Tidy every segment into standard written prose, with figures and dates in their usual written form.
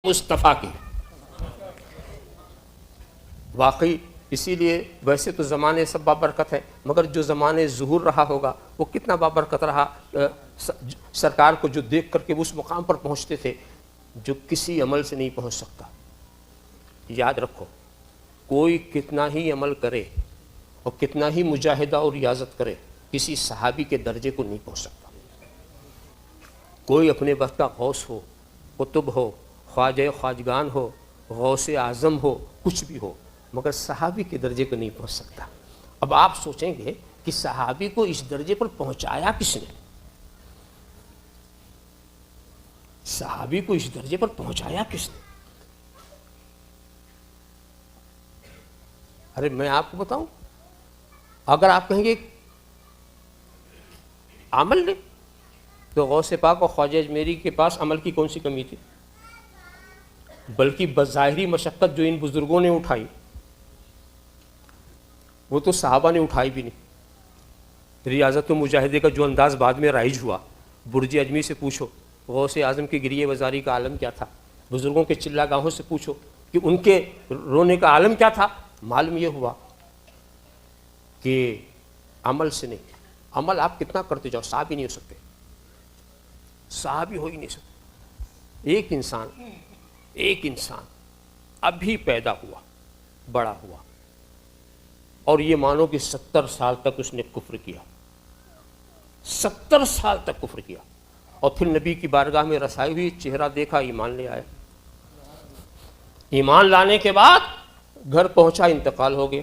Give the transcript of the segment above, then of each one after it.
مصطفیٰ کی. واقعی اسی لیے ویسے تو زمانے سب بابرکت ہے، مگر جو زمانے ظہور رہا ہوگا وہ کتنا بابرکت رہا. سرکار کو جو دیکھ کر کے وہ اس مقام پر پہنچتے تھے جو کسی عمل سے نہیں پہنچ سکتا. یاد رکھو، کوئی کتنا ہی عمل کرے اور کتنا ہی مجاہدہ اور ریاضت کرے، کسی صحابی کے درجے کو نہیں پہنچ سکتا. کوئی اپنے وقت کا غوث ہو، قطب ہو، خواجہ خواجگان ہو، غوث اعظم ہو، کچھ بھی ہو، مگر صحابی کے درجے کو نہیں پہنچ سکتا. اب آپ سوچیں گے کہ صحابی کو اس درجے پر پہنچایا کس نے؟ صحابی کو اس درجے پر پہنچایا کس نے؟ ارے میں آپ کو بتاؤں، اگر آپ کہیں گے عمل نے، تو غوث پاک اور خواجہ اجمیری کے پاس عمل کی کون سی کمی تھی؟ بلکہ بظاہری مشقت جو ان بزرگوں نے اٹھائی وہ تو صحابہ نے اٹھائی بھی نہیں. ریاضت و مجاہدے کا جو انداز بعد میں رائج ہوا، برج اجمی سے پوچھو غوث اعظم کی گریے وزاری کا عالم کیا تھا، بزرگوں کے چلا گاہوں سے پوچھو کہ ان کے رونے کا عالم کیا تھا. معلوم یہ ہوا کہ عمل سے نہیں، عمل آپ کتنا کرتے جاؤ صحابی نہیں ہو سکتے، صحابی ہو ہی نہیں سکتے. ایک انسان ابھی پیدا ہوا، بڑا ہوا، اور یہ مانو کہ 70 سال تک اس نے کفر کیا، 70 سال تک کفر کیا، اور پھر نبی کی بارگاہ میں رسائی ہوئی، چہرہ دیکھا، ایمان لے آیا. ایمان لانے کے بعد گھر پہنچا، انتقال ہو گیا.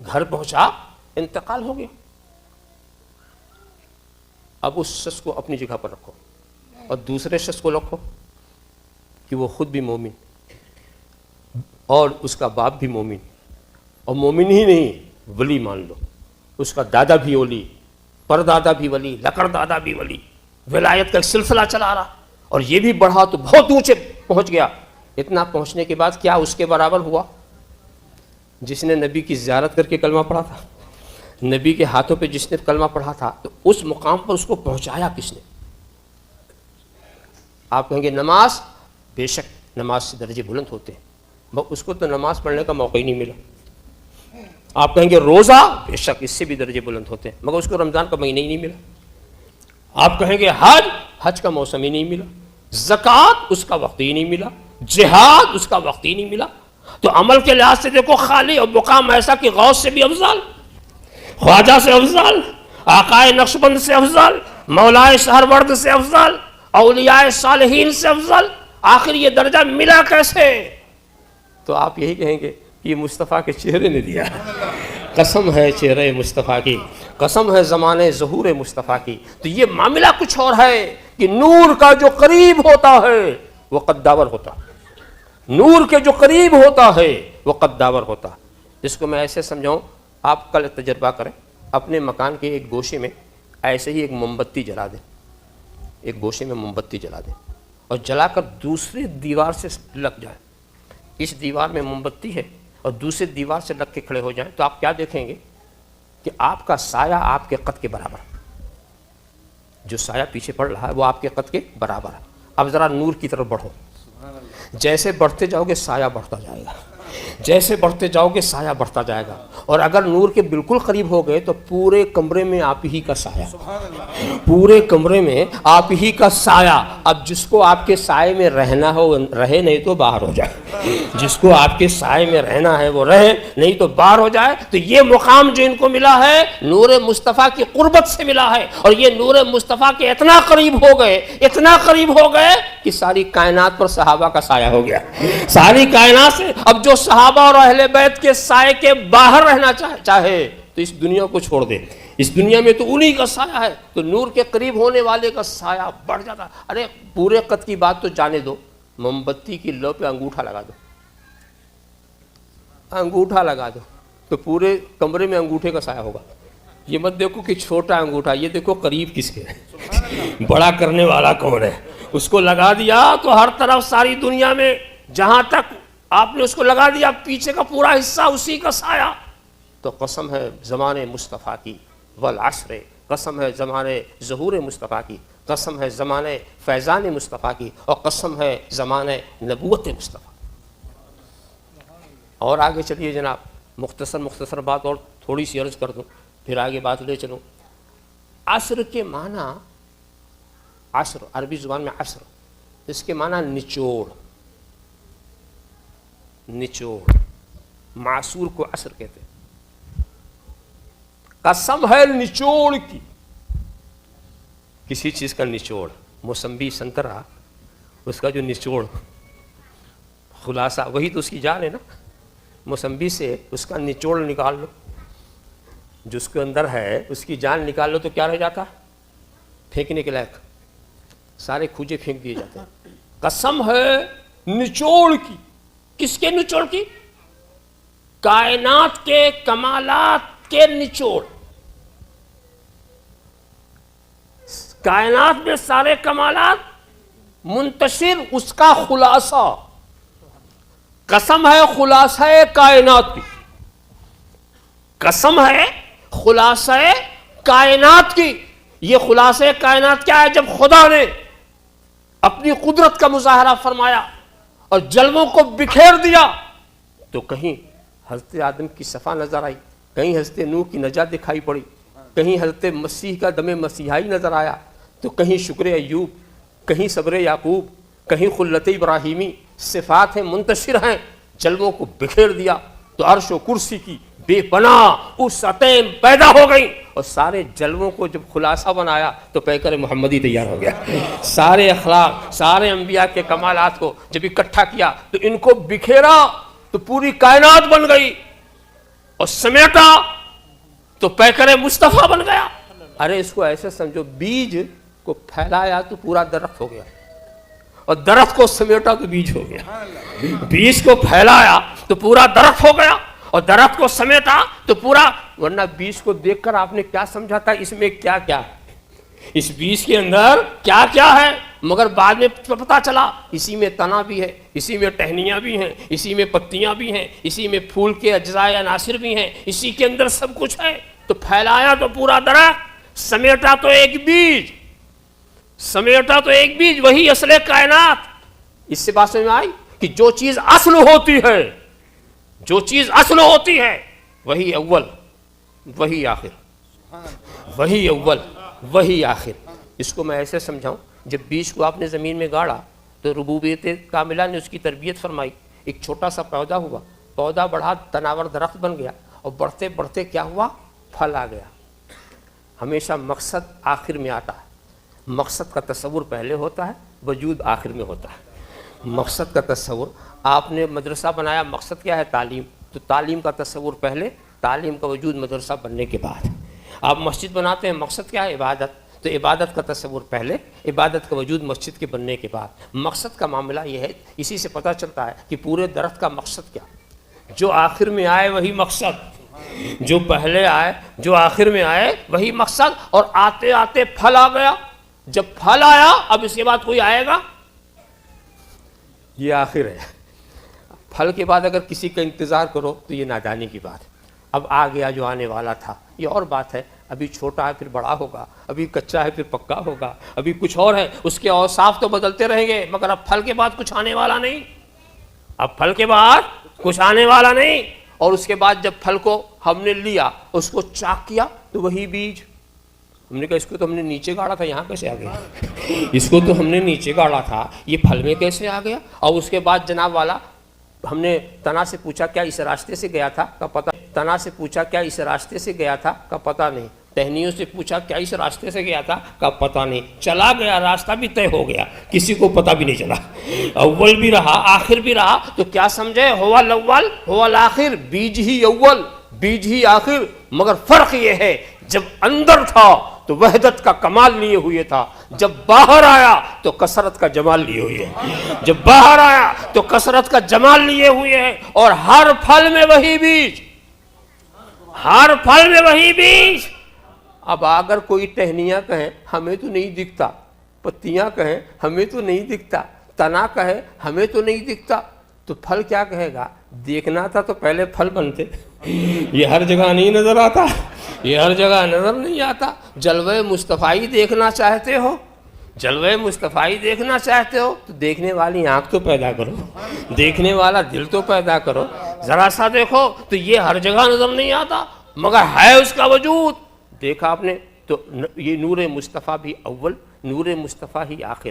گھر پہنچا، انتقال ہو گیا. اب اس شخص کو اپنی جگہ پر رکھو اور دوسرے شخص کو رکھو کہ وہ خود بھی مومن اور اس کا باپ بھی مومن، اور مومن ہی نہیں ولی مان لو، اس کا دادا بھی ولی، پردادا بھی ولی، لکڑ دادا بھی ولی، ولایت کا ایک سلسلہ چلا رہا، اور یہ بھی بڑھا تو بہت اونچے پہنچ گیا. اتنا پہنچنے کے بعد کیا اس کے برابر ہوا جس نے نبی کی زیارت کر کے کلمہ پڑھا تھا، نبی کے ہاتھوں پہ جس نے کلمہ پڑھا تھا؟ تو اس مقام پر اس کو پہنچایا کس نے؟ آپ کہیں گے نماز، بے شک نماز سے درجے بلند ہوتے ہیں، مگر اس کو تو نماز پڑھنے کا موقع ہی نہیں ملا. آپ کہیں گے روزہ، بے شک اس سے بھی درجے بلند ہوتے ہیں، مگر اس کو رمضان کا مہینہ ہی نہیں ملا. آپ کہیں گے حج کا موسم ہی نہیں ملا، زکوٰۃ اس کا وقت ہی نہیں ملا، جہاد اس کا وقت ہی نہیں ملا. تو عمل کے لحاظ سے دیکھو خالی اور مقام ایسا کہ غوث سے بھی افضل، خواجہ سے افضل، آقائے نقشبند سے افضل، مولائے سہرورد سے افضل، اولیاء صالحین سے افضل. آخر یہ درجہ ملا کیسے؟ تو آپ یہی کہیں گے کہ یہ مصطفیٰ کے چہرے نے دیا. قسم ہے چہرے مصطفیٰ کی، قسم ہے زمانے ظہور مصطفیٰ کی. تو یہ معاملہ کچھ اور ہے کہ نور کا جو قریب ہوتا ہے وہ قداور ہوتا، نور کے جو قریب ہوتا ہے وہ قداور ہوتا. جس کو میں ایسے سمجھاؤں، آپ کل تجربہ کریں، اپنے مکان کے ایک گوشے میں ایسے ہی ایک موم بتی جلا دیں، ایک گوشے میں موم بتی جلا دیں اور جلا کر دوسری دیوار سے لگ جائیں. اس دیوار میں موم بتی ہے اور دوسری دیوار سے لگ کے کھڑے ہو جائیں، تو آپ کیا دیکھیں گے کہ آپ کا سایہ آپ کے قد کے برابر، جو سایہ پیچھے پڑ رہا ہے وہ آپ کے قد کے برابر ہے. اب ذرا نور کی طرف بڑھو، جیسے بڑھتے جاؤ گے سایہ بڑھتا جائے گا، جیسے بڑھتے جاؤ گے سایہ بڑھتا جائے گا، اور اگر نور کے بالکل قریب ہو گئے تو پورے کمرے میں آپ ہی کا سایہ، پورے کمرے میں آپ ہی کا سایہ. اب جس کو آپ کے سائے میں رہنا ہو رہے، نہیں تو باہر ہو جائے. جس کو آپ کے سائے میں رہنا ہے وہ رہے، نہیں تو باہر ہو جائے. تو یہ مقام جو ان کو ملا ہے نور مصطفیٰ کی قربت سے ملا ہے، اور یہ نور مصطفیٰ کے اتنا قریب ہو گئے، اتنا قریب ہو گئے کہ ساری کائنات پر صحابہ کا سایہ ہو گیا. ساری کائنات سے اب جو صحابہ اور اہل بیت کے سائے کے باہر رہنا چاہے تو اس دنیا کو چھوڑ دے. اس دنیا میں تو انہی کا سایہ ہے، تو نور کے قریب ہونے والے کا سایہ بڑھ جاتا. ارے پورے قد کی بات تو جانے دو، موم بتی کی لو پہ انگوٹھا لگا دو، انگوٹھا لگا دو تو پورے کمرے میں انگوٹھے کا سایہ ہوگا. یہ مت دیکھو کہ چھوٹا انگوٹھا، یہ دیکھو قریب کس کے ہے، بڑا کرنے والا کون ہے. اس کو لگا دیا تو ہر طرف ساری دنیا میں جہاں تک آپ نے اس کو لگا دیا پیچھے کا پورا حصہ اسی کا سایہ. تو قسم ہے زمانے مصطفیٰ کی، والعصر، قسم ہے زمانے ظہور مصطفیٰ کی. قسم ہے زمانے فیضان مصطفیٰ کی، اور قسم ہے زمانے نبوت مصطفیٰ۔ اور آگے چلیے جناب، مختصر بات اور تھوڑی سی عرض کر دوں، پھر آگے بات لے چلوں۔ عصر کے معنی، عصر عربی زبان میں عصر، اس کے معنی نچوڑ، معصور کو عصر کہتے ہیں۔ قسم ہے نچوڑ کی، کسی چیز کا نچوڑ، موسمبی سنترا، اس کا جو نچوڑ خلاصہ وہی تو اس کی جان ہے نا۔ موسمبی سے اس کا نچوڑ نکال لو، جو اس کے اندر ہے اس کی جان نکال لو تو کیا رہ جاتا؟ پھینکنے کے لائق، سارے کھوجے پھینک دیے جاتے ہیں۔ قسم ہے نچوڑ کی، کس کے نچوڑ کی؟ کائنات کے کمالات کے نچوڑ، کائنات میں سارے کمالات منتشر، اس کا خلاصہ۔ قسم ہے خلاصہ کائنات کی، قسم ہے خلاصہ کائنات کی۔ یہ خلاصہ کائنات کیا ہے؟ جب خدا نے اپنی قدرت کا مظاہرہ فرمایا اور جلووں کو بکھیر دیا تو کہیں حضرت آدم کی صفا نظر آئی، کہیں حضرت نوح کی نجات دکھائی پڑی، کہیں حضرت مسیح کا دم مسیحائی نظر آیا، تو کہیں شکر ایوب، کہیں صبر یعقوب، کہیں خلت ابراہیمی، صفات ہیں منتشر ہیں۔ جلووں کو بکھیر دیا تو عرش و کرسی کی بے پناہ وسعتیں پیدا ہو گئیں، اور سارے جلووں کو جب خلاصہ بنایا تو پیکر محمدی تیار ہو گیا۔ سارے اخلاق، سارے انبیاء کے کمالات کو جب اکٹھا کیا تو ان کو بکھیرا تو پوری کائنات بن گئی، اور سمیٹا تو پیکر مصطفیٰ بن گیا۔ ارے اس کو ایسے سمجھو، بیج کو پھیلایا تو پورا درخت ہو گیا، اور درخت کو سمیٹا تو بیج ہو گیا۔ بیج کو پھیلایا تو پورا درخت ہو گیا، اور درخت کو سمیٹا تو پورا، ورنہ بیج کو دیکھ کر آپ نے کیا سمجھا تھا اس میں کیا کیا ہے، اس بیج کے اندر کیا کیا ہے، مگر بعد میں پتا چلا اسی میں تنا بھی ہے، اسی میں ٹہنیاں بھی ہیں، اسی میں پتیاں بھی ہیں، اسی میں پھول کے اجزاء عناصر بھی ہیں، اسی کے اندر سب کچھ ہے۔ تو پھیلایا تو پورا درخت، سمیٹا تو ایک بیج، سمیٹا تو ایک بیج، وہی اصل کائنات۔ اس سے بات سمجھ میں آئی کہ جو چیز اصل ہوتی ہے، جو چیز اصل ہوتی ہے، وہی اول وہی آخر، وہی اول وہی آخر۔ اس کو میں ایسے سمجھاؤں، جب بیج کو آپ نے زمین میں گاڑا تو ربوبیت کاملہ نے اس کی تربیت فرمائی، ایک چھوٹا سا پودا ہوا، پودا بڑھا، تناور درخت بن گیا، اور بڑھتے بڑھتے کیا ہوا؟ پھل آ گیا۔ ہمیشہ مقصد آخر میں آتا ہے، مقصد کا تصور پہلے ہوتا ہے، وجود آخر میں ہوتا ہے۔ مقصد کا تصور، آپ نے مدرسہ بنایا، مقصد کیا ہے؟ تعلیم، تو تعلیم کا تصور پہلے، تعلیم کا وجود مدرسہ بننے کے بعد۔ آپ مسجد بناتے ہیں، مقصد کیا ہے؟ عبادت، تو عبادت کا تصور پہلے، عبادت کا وجود مسجد کے بننے کے بعد۔ مقصد کا معاملہ یہ ہے، اسی سے پتہ چلتا ہے کہ پورے درخت کا مقصد کیا، جو آخر میں آئے وہی مقصد، جو پہلے آئے، جو آخر میں آئے وہی مقصد، اور آتے آتے پھل آ گیا۔ جب پھل آیا، اب اس کے بعد کوئی آئے گا؟ یہ آخر ہے۔ پھل کے بعد اگر کسی کا انتظار کرو تو یہ نادانی کی بات ہے۔ اب آ گیا جو آنے والا تھا، یہ اور بات ہے، ابھی چھوٹا ہے پھر بڑا ہوگا، ابھی کچا ہے پھر پکا ہوگا، ابھی کچھ اور ہے، اس کے اوصاف تو بدلتے رہیں گے، مگر اب پھل کے بعد کچھ آنے والا نہیں، اب پھل کے بعد کچھ آنے والا نہیں۔ اور اس کے بعد جب پھل کو ہم نے لیا، اس کو چاک کیا تو وہی بیج، ہم نے کہا اس کو تو ہم نے نیچے گاڑا تھا، یہاں کیسے آ گیا؟ اس کو تو ہم نے نیچے گاڑا تھا، یہ پھل میں کیسے آ گیا؟ اور اس کے بعد جناب والا، ہم نے تنا سے پوچھا کیا اس راستے سے گیا تھا؟ کا پتہ، تنا سے پوچھا کیا اس راستے سے گیا تھا؟ کا پتہ نہیں۔ ٹہنیوں سے پوچھا کیا اس راستے سے گیا تھا؟ کا پتہ نہیں۔ چلا گیا، راستہ بھی طے ہو گیا، کسی کو پتہ بھی نہیں چلا، اول بھی رہا آخر بھی رہا۔ تو کیا سمجھے؟ ہوا الاول ہوا الاخر، بیج ہی اول بیج ہی آخر، مگر فرق یہ ہے جب اندر تھا تو وحدت کا کمال لیے ہوئے تھا، جب باہر آیا تو کثرت کا جمال لیے ہوئے ہیں، جب باہر آیا تو کثرت کا جمال لیے ہوئے ہیں۔ اور ہر پھل میں وہی بیج، ہر پھل میں وہی بیج۔ اب اگر کوئی ٹہنیاں کہیں ہمیں تو نہیں دکھتا، پتیاں کہیں ہمیں تو نہیں دکھتا، تنا کہے ہمیں تو نہیں دکھتا، تو پھل کیا کہے گا؟ دیکھنا تھا تو پہلے پھل بنتے۔ یہ ہر جگہ نہیں نظر آتا، یہ ہر جگہ نظر نہیں آتا۔ جلوہ مصطفی دیکھنا چاہتے ہو جلوہ مصطفیٰ دیکھنا چاہتے ہو تو دیکھنے والی آنکھ تو پیدا کرو، دیکھنے والا دل تو پیدا کرو، ذرا سا دیکھو تو یہ ہر جگہ نظر نہیں آتا مگر ہے اس کا وجود. دیکھا آپ نے تو یہ نور مصطفیٰ بھی اول، نور مصطفیٰ ہی آخر،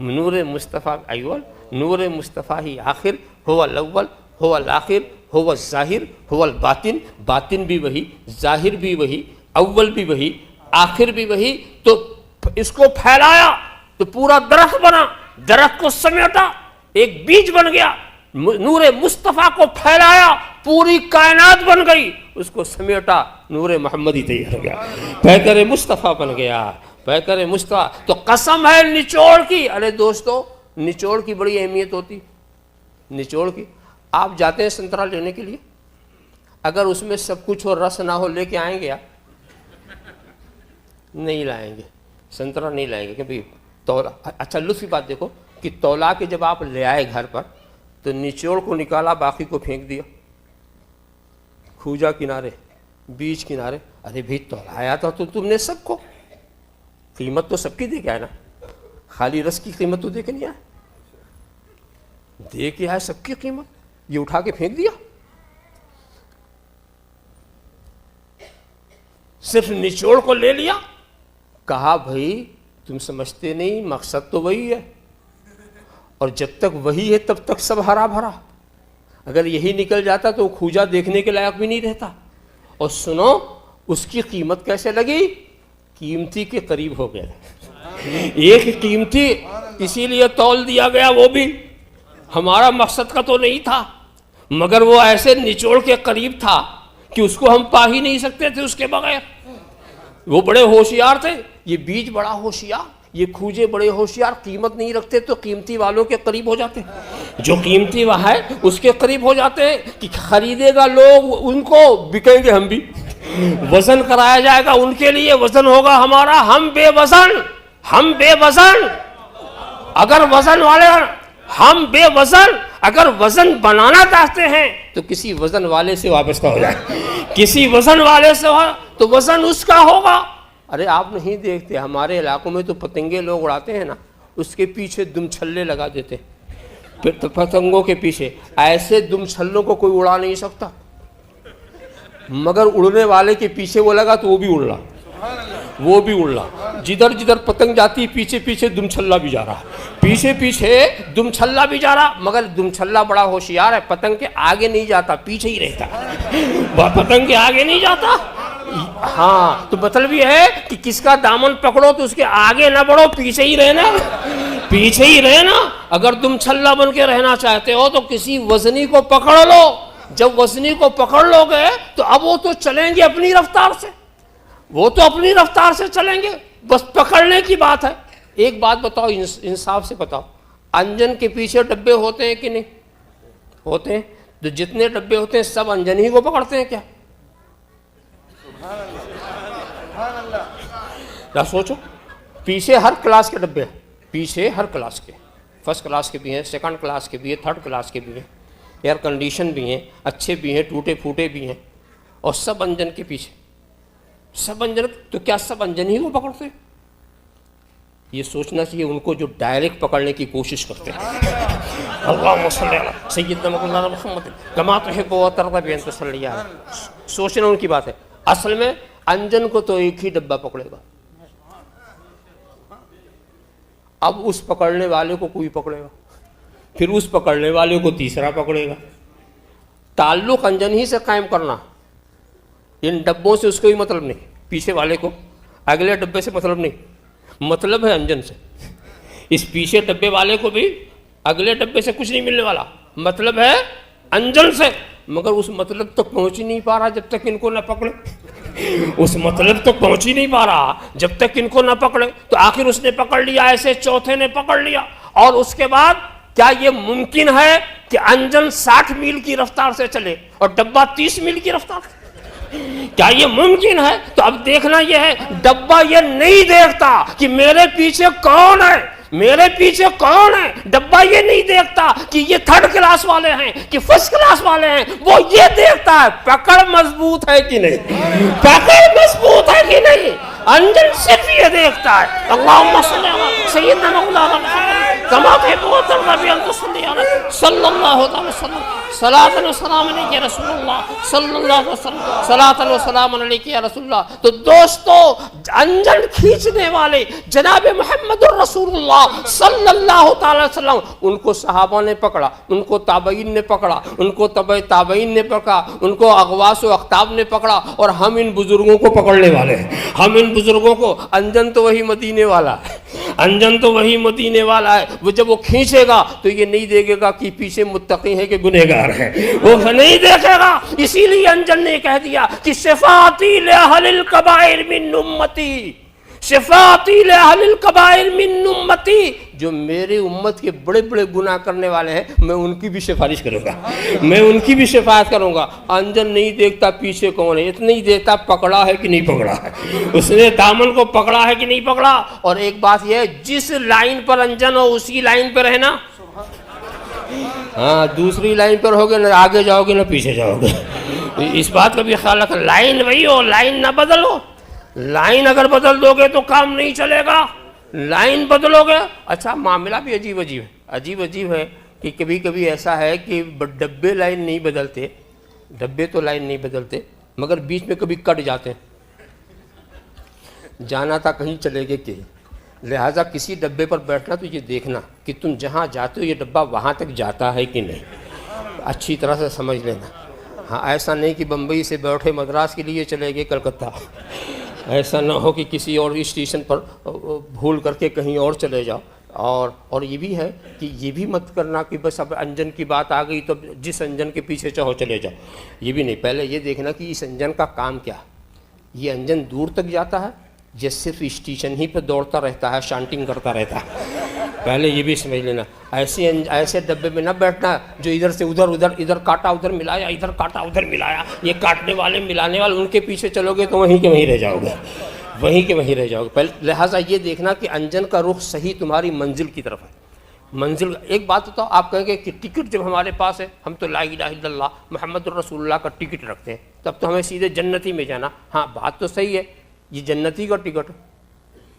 نور مصطفیٰ اول، نور مصطفیٰ ہی آخر، هو الاول هو الآخر هو الظاہر هو الباطن، باطن بھی وہی، ظاہر بھی وہی، اول بھی وہی، آخر بھی وہی. تو اس کو پھیلایا تو پورا درخت بنا، درخت کو سمیٹا ایک بیج بن گیا. نور مصطفیٰ کو پھیلایا پوری کائنات بن گئی، اس کو سمیٹا نور محمدی تیار ہو گیا، پیکر مصطفیٰ بن گیا، پیکر مصطفیٰ. تو قسم ہے نچوڑ کی. ارے دوستو نچوڑ کی بڑی اہمیت ہوتی، نچوڑ کی. آپ جاتے ہیں سنترا لینے کے لیے، اگر اس میں سب کچھ ہو رس نہ ہو لے کے آئیں گے؟ نہیں لائیں گے، سنترا نہیں لائیں گے کہ بھئی تولا. اچھا لطف کی بات دیکھو کہ تولا کے جب آپ لے آئے گھر پر تو نچوڑ کو نکالا، باقی کو پھینک دیا، کھوجا کنارے، بیج کنارے. ارے بھئی تولایا تھا تو تم نے سب کو، قیمت تو سب کی دے کے آئے نا، خالی رس کی قیمت تو دے کے نہیں آئے، دے کے آئے سب کی قیمت. یہ اٹھا کے پھینک دیا، صرف نچوڑ کو لے لیا. کہا بھائی تم سمجھتے نہیں، مقصد تو وہی ہے، اور جب تک وہی ہے تب تک سب ہرا بھرا. اگر یہی نکل جاتا تو کھوجا دیکھنے کے لائق بھی نہیں رہتا. اور سنو اس کی قیمت کیسے لگی؟ قیمتی کے قریب ہو گیا، ایک قیمتی، اسی لیے تول دیا گیا. وہ بھی ہمارا مقصد کا تو نہیں تھا مگر وہ ایسے نچوڑ کے قریب تھا کہ اس کو ہم پا ہی نہیں سکتے تھے اس کے بغیر. وہ بڑے ہوشیار تھے، یہ بیج بڑا ہوشیار، یہ کھوجے بڑے ہوشیار، قیمت نہیں رکھتے تو قیمتی والوں کے قریب ہو جاتے، جو قیمتی وہاں ہے اس کے قریب ہو جاتے ہیں کہ خریدے گا لوگ ان کو، بکیں گے ہم بھی، وزن کرایا جائے گا ان کے لیے، وزن ہوگا ہمارا. ہم بے وزن، ہم بے وزن، اگر وزن والے، ہم بے وزن اگر وزن بنانا چاہتے ہیں تو کسی وزن والے سے وابستہ ہو جائے، کسی وزن والے سے ہو تو وزن اس کا ہوگا. ارے آپ نہیں دیکھتے ہمارے علاقوں میں تو پتنگے لوگ اڑاتے ہیں نا، اس کے پیچھے دم چھلے لگا دیتے ہیں، پھر پتنگوں کے پیچھے. ایسے دم چھلوں کو کوئی اڑا نہیں سکتا مگر اڑنے والے کے پیچھے وہ لگا تو وہ بھی اڑ رہا، وہ بھی اڑ رہا. جدھر جدھر پتنگ جاتی پیچھے پیچھے دم چھلا بھی جا رہا، پیچھے پیچھے دم چھلا بھی جا رہا. مگر دم چھلا بڑا ہوشیار ہے، پتنگ کے آگے نہیں جاتا، پیچھے ہی رہتا، پتنگ کے آگے نہیں جاتا. ہاں تو مطلب یہ ہے کہ کس کا دامن پکڑو تو اس کے آگے نہ بڑھو، پیچھے ہی رہنا، پیچھے ہی رہنا. اگر تم چھلا بن کے رہنا چاہتے ہو تو کسی وزنی کو پکڑ لو. جب وزنی کو پکڑ لو گے تو اب وہ تو چلیں گے اپنی رفتار سے، وہ تو اپنی رفتار سے چلیں گے، بس پکڑنے کی بات ہے. ایک بات بتاؤ، انصاف سے بتاؤ، انجن کے پیچھے ڈبے ہوتے ہیں کہ نہیں ہوتے ہیں؟ تو جتنے ڈبے ہوتے ہیں سب انجن ہی کو پکڑتے ہیں کیا؟ کیا سوچو، پیچھے ہر کلاس کے ڈبے ہیں، پیچھے ہر کلاس کے، فرسٹ کلاس کے بھی ہیں، سیکنڈ کلاس کے بھی ہیں، تھرڈ کلاس کے بھی ہیں، ایئر کنڈیشن بھی ہیں، اچھے بھی ہیں، ٹوٹے پھوٹے بھی ہیں، اور سب انجن کے پیچھے، سب انجن. تو کیا سب انجن ہی کو پکڑتے ہیں؟ یہ سوچنا چاہیے ان کو جو ڈائریکٹ پکڑنے کی کوشش کرتے ہیں. اللہم صلی علی سیدنا محمد کما تحب و ترضی ان تصلی علیہ. سوچنا ان کی بات ہے. اصل میں انجن کو تو ایک ہی ڈبہ پکڑے گا، اب اس پکڑنے والے کو کوئی پکڑے گا، پھر اس پکڑنے والے کو تیسرا پکڑے گا. تعلق انجن ہی سے قائم کرنا، ان ڈبوں سے اس کو بھی مطلب نہیں، پیچھے والے کو اگلے ڈبے سے مطلب نہیں، مطلب ہے انجن سے. اس پیچھے ڈبے والے کو بھی اگلے ڈبے سے کچھ نہیں ملنے والا، مطلب ہے انجن سے. مگر اس مطلب تک پہنچ ہی نہیں پا رہا جب تک ان کو نہ پکڑے، اس مطلب تک پہنچ ہی نہیں پا رہا جب تک ان کو نہ پکڑے. تو آخر اس نے پکڑ لیا، ایسے چوتھے نے پکڑ لیا. اور اس کے بعد کیا یہ ممکن ہے کہ انجن 60 میل کی رفتار سے چلے اور ڈبہ 30 میل کی رفتار سے؟ کیا یہ ممکن ہے؟ تو اب دیکھنا یہ ہے، ڈبہ یہ نہیں دیکھتا کہ میرے پیچھے کون ہے، میرے پیچھے کون ہے. ڈبہ یہ نہیں دیکھتا کہ یہ تھرڈ کلاس والے ہیں کہ فرسٹ کلاس والے ہیں، وہ یہ دیکھتا ہے پکڑ مضبوط ہے کہ نہیں، پکڑ مضبوط ہے کہ نہیں. انجن صرف یہ دیکھتا ہے اللہم صلی علی سیدنا مولانا محمد کما تحب و ترضى ان تصلی علی صلی اللہ علیہ وسلم صلاۃ و سلام علیک یا رسول اللہ صلی اللہ علیہ وسلم صلاۃ و سلام علیک یا رسول اللہ. تو دوستو انجن کھینچنے والے جناب محمد الرسول اللہ صلی اللہ تعالی وسلم، ان کو صحابہ نے پکڑا، ان کو تابعین نے پکڑا، ان کو تبع تابعین نے پکڑا، ان کو اغواس و اقطاب نے پکڑا، اور ہم ان بزرگوں کو پکڑنے والے ہیں. ہم ان بزرگوں کو، انجن تو وہی مدینے والا ہے، انجن تو وہی مدینے والا ہے. وہ جب وہ کھینچے گا تو یہ نہیں دیکھے گا کہ پیچھے متقی ہے کہ گنہگار ہے، وہ نہیں دیکھے گا. اسی لیے انجن نے کہہ دیا کہ شفاعتی لأہل الکبائر من امتی، شفاعتی لأہل الکبائر من امتی، جو میرے امت کے بڑے بڑے گناہ کرنے والے ہیں میں ان کی بھی سفارش کروں گا، میں ان کی بھی شفاعت کروں گا. انجن نہیں دیکھتا پیچھے کون ہے، اتنا ہی دیکھتا پکڑا ہے کہ نہیں پکڑا ہے، اس نے دامن کو پکڑا ہے کہ نہیں پکڑا. اور ایک بات یہ ہے، جس لائن پر انجن ہو اسی لائن پہ رہنا. ہاں دوسری لائن پر ہوگے نہ آگے جاؤ گے نہ پیچھے جاؤ گے، اس بات کا بھی خیال رکھنا. لائن وہی ہو، لائن نہ بدلو. لائن اگر بدل دو گے تو کام نہیں چلے گا، لائن بدلو گے. اچھا معاملہ بھی عجیب عجیب ہے کہ کبھی کبھی ایسا ہے کہ ڈبے لائن نہیں بدلتے، ڈبے تو لائن نہیں بدلتے مگر بیچ میں کبھی کٹ جاتے ہیں. جانا تھا کہیں چلے گئے کہ، لہٰذا کسی ڈبے پر بیٹھنا تو یہ دیکھنا کہ تم جہاں جاتے ہو یہ ڈبہ وہاں تک جاتا ہے کہ نہیں، اچھی طرح سے سمجھ لینا. ہاں ایسا نہیں کہ بمبئی سے بیٹھے مدراس کے لیے چلے گئے کلکتہ، ایسا نہ ہو کہ کسی اور اسٹیشن پر بھول کر کے کہیں اور چلے جاؤ. اور یہ بھی ہے کہ یہ بھی مت کرنا کہ بس اب انجن کی بات آ گئی تو جس انجن کے پیچھے چاہو چلے جاؤ، یہ بھی نہیں. پہلے یہ دیکھنا کہ اس انجن کا کام کیا، یہ انجن دور تک جاتا ہے یہ صرف اسٹیشن ہی پہ دوڑتا رہتا ہے، شانٹنگ کرتا رہتا ہے. پہلے یہ بھی سمجھ لینا. ایسے ڈبے میں نہ بیٹھنا جو ادھر سے ادھر کاٹا ادھر ملایا، ادھر کاٹا ادھر ملایا. یہ کاٹنے والے ملانے والے ان کے پیچھے چلو گے تو وہیں کے وہیں رہ جاؤ گے، وہیں کے وہیں رہ جاؤ گے. پہلے لہٰذا یہ دیکھنا کہ انجن کا رخ صحیح تمہاری منزل کی طرف ہے. منزل ایک بات ہوتا، آپ کہیں گے کہ ٹکٹ جب ہمارے پاس ہے، ہم تو لا الہ الا اللہ محمد الرسول اللہ کا ٹکٹ رکھتے ہیں، تب تو ہمیں سیدھے جنتی میں جانا. ہاں بات تو صحیح ہے، یہ جنتی کا ٹکٹ،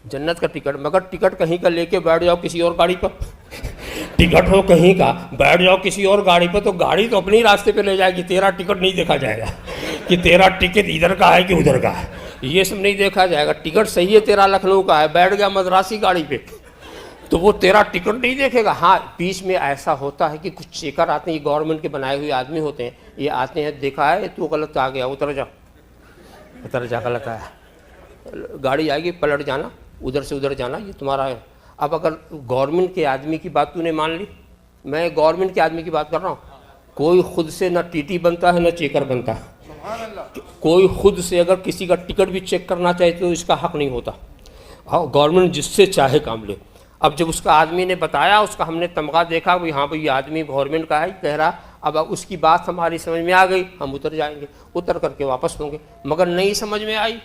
جنت کا ٹکٹ، مگر ٹکٹ کہیں کا لے کے بیٹھ جاؤ کسی اور گاڑی پر، ٹکٹ ہو کہیں کا بیٹھ جاؤ کسی اور گاڑی پر تو گاڑی تو اپنی راستے پہ لے جائے گی، تیرا ٹکٹ نہیں دیکھا جائے گا کہ تیرا ٹکٹ ادھر کا ہے کہ ادھر کا ہے، یہ سب نہیں دیکھا جائے گا. ٹکٹ صحیح ہے تیرا لکھنؤ کا ہے، بیٹھ گیا مدراسی گاڑی پہ تو وہ تیرا ٹکٹ نہیں دیکھے گا. ہاں بیچ میں ایسا ہوتا ہے کہ کچھ چیکر آتے ہیں، یہ گورنمنٹ کے بنائے ہوئے آدمی ہوتے ہیں، یہ آتے ہیں دیکھا ہے تو غلط آ گیا، اتر جا غلط آیا، گاڑی آئے گی پلٹ جانا، ادھر سے ادھر جانا، یہ تمہارا ہے. اب اگر گورنمنٹ کے آدمی کی بات تو نے مان لی، میں گورنمنٹ کے آدمی کی بات کر رہا ہوں، کوئی خود سے نہ ٹی ٹی بنتا ہے نہ چیکر بنتا ہے، کوئی خود سے اگر کسی کا ٹکٹ بھی چیک کرنا چاہے تو اس کا حق نہیں ہوتا. گورنمنٹ جس سے چاہے کام لے. اب جب اس کا آدمی نے بتایا، اس کا ہم نے تمغہ دیکھا بھائی ہاں بھائی یہ آدمی گورنمنٹ کا ہے کہہ رہا، اب اس کی بات ہماری سمجھ میں آ گئی، ہم اتر جائیں گے، اتر کر کے واپس ہوں گے. مگر نہیں سمجھ میں آئی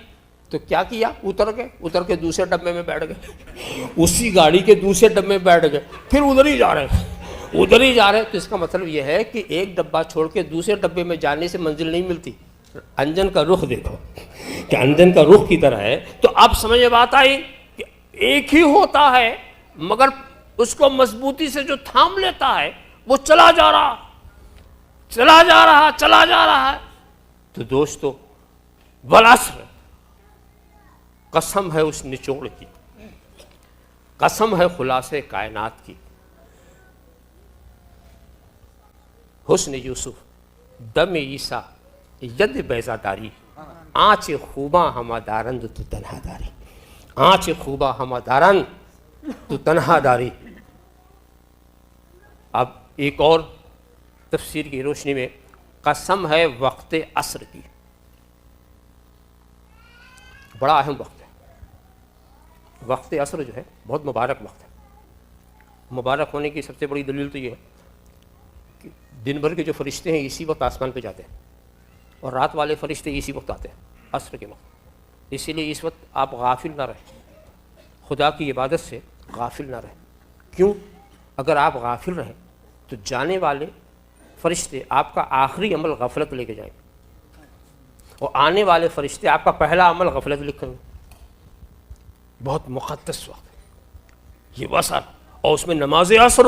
تو کیا کیا، اتر کے دوسرے ڈبے میں بیٹھ گئے، اسی گاڑی کے دوسرے ڈبے میں بیٹھ گئے، پھر ادھر ہی جا رہے. تو اس کا مطلب یہ ہے کہ ایک ڈبہ چھوڑ کے دوسرے ڈبے میں جانے سے منزل نہیں ملتی. انجن کا رخ دیکھو کہ انجن کا رخ کی طرح ہے. تو اب سمجھ میں بات آئی کہ ایک ہی ہوتا ہے مگر اس کو مضبوطی سے جو تھام لیتا ہے وہ چلا جا رہا ہے. تو دوستو والعصر، قسم ہے اس نچوڑ کی، قسم ہے خلاصے کائنات کی. حسن یوسف، دم عیسیٰ، ید بیضا داری، آنچ خوباں ہمہ دارند تو تنہا داری، آنچ خوباں ہمہ دارند تو تنہا داری. اب ایک اور تفسیر کی روشنی میں، قسم ہے وقت عصر کی، بڑا اہم وقت ہے. وقت عصر جو ہے بہت مبارک وقت ہے. مبارک ہونے کی سب سے بڑی دلیل تو یہ ہے کہ دن بھر کے جو فرشتے ہیں اسی وقت آسمان پہ جاتے ہیں اور رات والے فرشتے اسی وقت آتے ہیں، عصر کے وقت. اسی لیے اس وقت آپ غافل نہ رہیں، خدا کی عبادت سے غافل نہ رہیں. کیوں؟ اگر آپ غافل رہیں تو جانے والے فرشتے آپ کا آخری عمل غفلت لے کے جائیں گے، اور آنے والے فرشتے آپ کا پہلا عمل غفلت لکھیں گے. بہت مقدس وقت ہے یہ وسط، اور اس میں نماز عصر،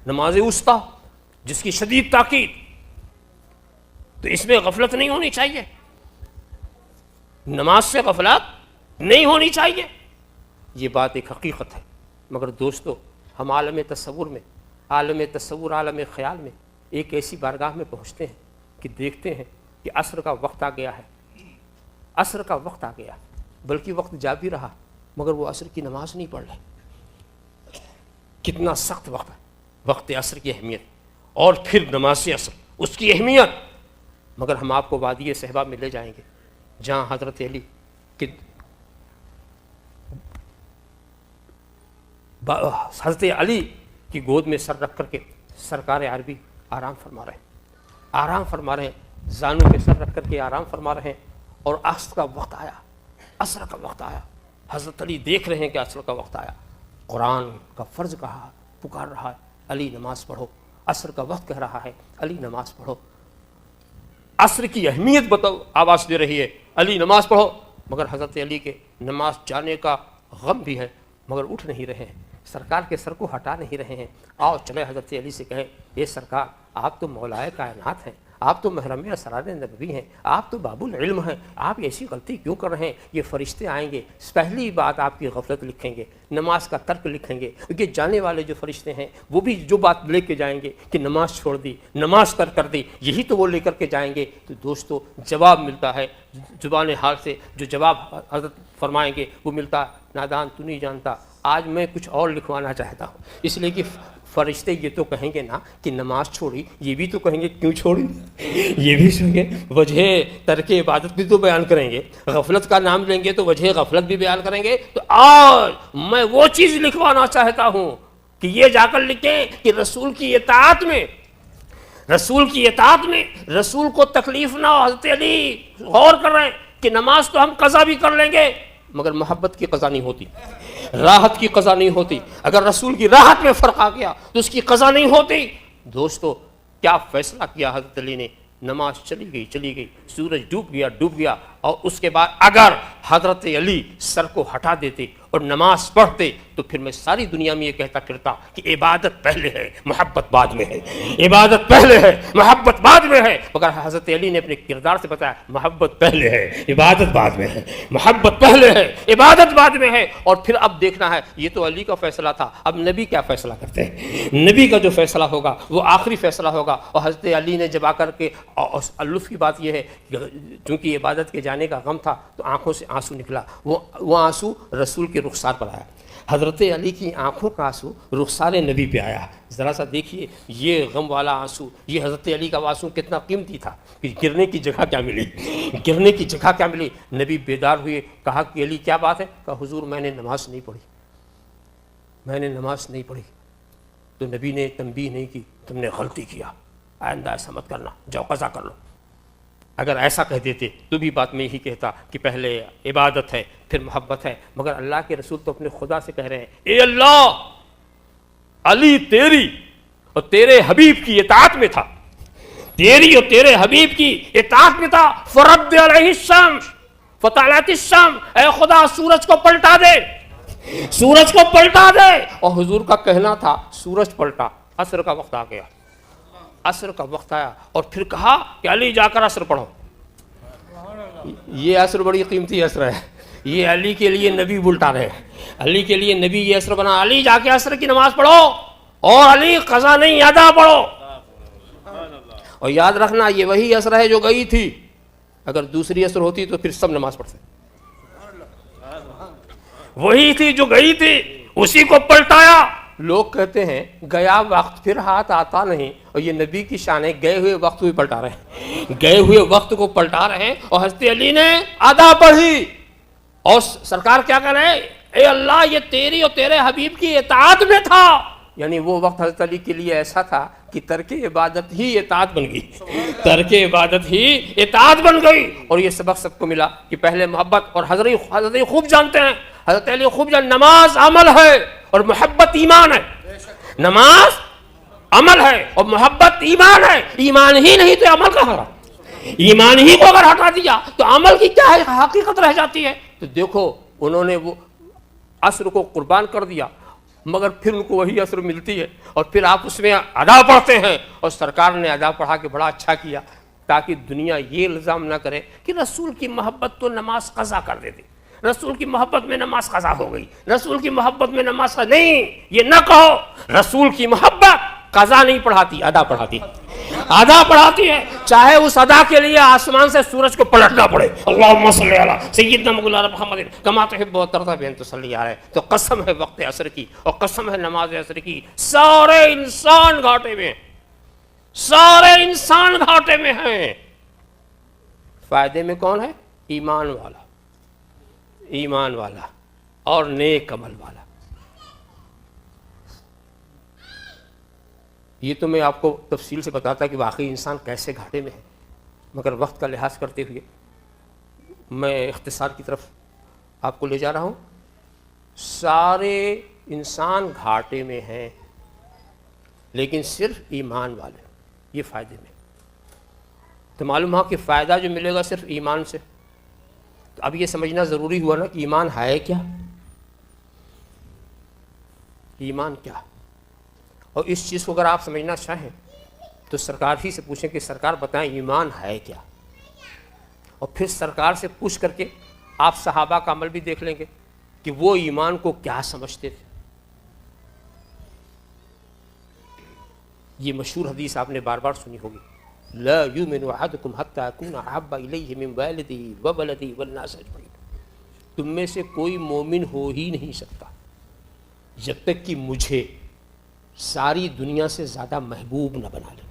نماز وسطیٰ جس کی شدید تاکید، تو اس میں غفلت نہیں ہونی چاہیے، نماز سے غفلت نہیں ہونی چاہیے، یہ بات ایک حقیقت ہے۔ مگر دوستو، ہم عالم تصور میں، عالم خیال میں ایک ایسی بارگاہ میں پہنچتے ہیں کہ دیکھتے ہیں کہ عصر کا وقت آ گیا ہے، عصر کا وقت آ گیا، بلکہ وقت جا بھی رہا مگر وہ عصر کی نماز نہیں پڑھ رہے۔ کتنا سخت وقت ہے وقت عصر کی اہمیت، اور پھر نماز عصر اس کی اہمیت۔ مگر ہم آپ کو وادی صحبہ میں لے جائیں گے جہاں حضرت علی کی حضرت علی کی گود میں سر رکھ کر کے سرکار عربی آرام فرما رہے ہیں، زانوں پہ سر رکھ کر کے آرام فرما رہے ہیں، اور عصر کا وقت آیا، عصر کا وقت آیا، حضرت علی دیکھ رہے ہیں کہ عصر کا وقت آیا، قرآن کا فرض کہا، پکار رہا ہے علی نماز پڑھو، عصر کا وقت کہہ رہا ہے علی نماز پڑھو، عصر کی اہمیت بتاؤ آواز دے رہی ہے علی نماز پڑھو، مگر حضرت علی کے نماز جانے کا غم بھی ہے مگر اٹھ نہیں رہے ہیں، سرکار کے سر کو ہٹا نہیں رہے ہیں۔ آؤ چلے حضرت علی سے کہیں، یہ سرکار آپ تو مولائے کائنات ہیں، آپ تو محرم اسرار نبوی ہیں، آپ تو باب العلم ہیں، آپ ایسی غلطی کیوں کر رہے ہیں؟ یہ فرشتے آئیں گے، پہلی بات آپ کی غفلت لکھیں گے، نماز کا ترک لکھیں گے، کیونکہ جانے والے جو فرشتے ہیں وہ بھی جو بات لے کے جائیں گے کہ نماز چھوڑ دی، نماز ترک کر دی، یہی تو وہ لے کر کے جائیں گے۔ تو دوستو جواب ملتا ہے زبان حال سے، جو جواب حضرت فرمائیں گے وہ ملتا، نادان تو نہیں جانتا، آج میں کچھ اور لکھوانا چاہتا ہوں، اس لیے کہ فرشتے یہ تو کہیں گے نا کہ نماز چھوڑی، یہ بھی تو کہیں گے کیوں چھوڑی، یہ بھی کہیں گے وجہ ترک عبادت بھی تو بیان کریں گے، غفلت کا نام لیں گے تو وجہ غفلت بھی بیان کریں گے۔ تو آج میں وہ چیز لکھوانا چاہتا ہوں کہ یہ جا کر لکھیں کہ رسول کی اطاعت میں، رسول کو تکلیف نہ ہو۔ حضرت علی غور کر رہے ہیں کہ نماز تو ہم قضا بھی کر لیں گے مگر محبت کی قضا نہیں ہوتی، راحت کی قضا نہیں ہوتی، اگر رسول کی راحت میں فرق آ گیا تو اس کی قضا نہیں ہوتی۔ دوستو کیا فیصلہ کیا حضرت علی نے؟ نماز چلی گئی، سورج ڈوب گیا، اور اس کے بعد اگر حضرت علی سر کو ہٹا دیتے اور نماز پڑھتے تو پھر میں ساری دنیا میں یہ کہتا پھرتا کہ عبادت پہلے ہے محبت بعد میں ہے، عبادت پہلے ہے محبت بعد میں ہے، مگر حضرت علی نے اپنے کردار سے بتایا محبت پہلے ہے عبادت بعد میں ہے، محبت پہلے ہے عبادت بعد میں ہے۔ اور پھر اب دیکھنا ہے، یہ تو علی کا فیصلہ تھا، اب نبی کیا فیصلہ کرتے ہیں؟ نبی کا جو فیصلہ ہوگا وہ آخری فیصلہ ہوگا۔ اور حضرت علی نے جب آ کر کے، الف کی بات یہ ہے چونکہ عبادت کے جانے کا غم تھا تو آنکھوں سے آنسو نکلا، وہ آنسو رسول کے رخسار پر آیا، حضرت علی کی آنکھوں کا آنسو رخسار نبی پہ آیا۔ ذرا سا دیکھیے یہ غم والا آنسو، یہ حضرت علی کا آنسو کتنا قیمتی تھا کہ گرنے کی جگہ کیا ملی، نبی بیدار ہوئے، کہا کہ علی کیا بات ہے؟ کہا حضور میں نے نماز نہیں پڑھی، تو نبی نے تنبیہ نہیں کی، تم نے غلطی کیا، آئندہ ایسا مت کرنا، جاؤ قضا کر لو۔ اگر ایسا کہہ دیتے تو بھی بات میں یہی کہتا کہ پہلے عبادت ہے پھر محبت ہے، مگر اللہ کے رسول تو اپنے خدا سے کہہ رہے ہیں اے اللہ، علی تیری اور تیرے حبیب کی اطاعت میں تھا، فرد علیہ الشمس فطلعت الشمس، اے خدا سورج کو پلٹا دے، اور حضور کا کہنا تھا سورج پلٹا، عصر کا وقت آ گیا، عصر کا وقت آیا، اور پھر کہا کہ علی جا کر عصر پڑھو۔ یہ عصر بڑی قیمتی عصر ہے، یہ علی کے لیے نبی بلٹا رہے ہیں، علی کے لیے نبی یہ عصر بنا، علی جا کے عصر کی نماز پڑھو، اور علی قضا نہیں ادا پڑھو، اور یاد رکھنا یہ وہی عصر ہے جو گئی تھی، اگر دوسری عصر ہوتی تو پھر سب نماز پڑھتے، وہی تھی جو گئی تھی اسی کو پلٹایا۔ لوگ کہتے ہیں گیا وقت پھر ہاتھ آتا نہیں، اور یہ نبی کی شان ہے، گئے ہوئے وقت کو پلٹا رہے ہیں، گئے ہوئے وقت کو پلٹا رہے ہیں۔ اور حضرت علی نے ادا پڑھی، اور سرکار کیا کہہ رہے ہیں؟ اے اللہ یہ تیری اور تیرے حبیب کی اطاعت میں تھا، یعنی وہ وقت حضرت علی کے لیے ایسا تھا کہ ترک عبادت ہی اطاعت بن گئی، اور یہ سبق سب کو ملا کہ پہلے محبت، اور حضرت خوب جانتے ہیں، حضرت علی خوب نماز عمل ہے اور محبت ایمان ہے، نماز عمل ہے اور محبت ایمان ہے، ایمان ہی نہیں تو عمل کہاں رہا؟ ایمان ہی کو اگر ہٹا دیا تو عمل کی کیا حقیقت رہ جاتی ہے؟ تو دیکھو انہوں نے وہ عصر کو قربان کر دیا، مگر پھر ان کو وہی عصر ملتی ہے اور پھر آپ اس میں ادا پڑھتے ہیں، اور سرکار نے ادا پڑھا کے بڑا اچھا کیا، تاکہ دنیا یہ الزام نہ کرے کہ رسول کی محبت تو نماز قضا کر دیتی، رسول کی محبت میں نماز قضا ہو گئی، رسول کی محبت میں نماز قضا نہیں، یہ نہ کہو، رسول کی محبت قضا نہیں پڑھاتی، ادا پڑھاتی، ادا پڑھاتی ہے، چاہے اس ادا کے لیے آسمان سے سورج کو پلٹنا پڑے، اللہم صلی علی سیدنا مولانا محمد کما تحب و ترضی بہن تصلی علیہ۔ تو قسم ہے وقت عصر کی اور قسم ہے نماز عصر کی، سارے انسان گھاٹے میں، سارے انسان گھاٹے میں ہیں۔ فائدے میں کون ہے؟ ایمان والا، ایمان والا اور نیک عمل والا۔ یہ تو میں آپ کو تفصیل سے بتاتا کہ واقعی انسان کیسے گھاٹے میں ہے، مگر وقت کا لحاظ کرتے ہوئے میں اختصار کی طرف آپ کو لے جا رہا ہوں۔ سارے انسان گھاٹے میں ہیں لیکن صرف ایمان والے یہ فائدے میں۔ تو معلوم ہوا کہ فائدہ جو ملے گا صرف ایمان سے۔ تو اب یہ سمجھنا ضروری ہوا نا کہ ایمان ہے کیا، ایمان کیا، اور اس چیز کو اگر آپ سمجھنا چاہیں تو سرکار ہی سے پوچھیں کہ سرکار بتائیں ایمان ہے کیا، اور پھر سرکار سے پوچھ کر کے آپ صحابہ کا عمل بھی دیکھ لیں گے کہ وہ ایمان کو کیا سمجھتے تھے۔ یہ مشہور حدیث آپ نے بار بار سنی ہوگی، لا یؤمن احدکم حتی اکون احب الیہ من والدہ وولدہ والناس اجمعین۔ تم میں سے کوئی مومن ہو ہی نہیں سکتا جب تک کہ مجھے ساری دنیا سے زیادہ محبوب نہ بنا لے،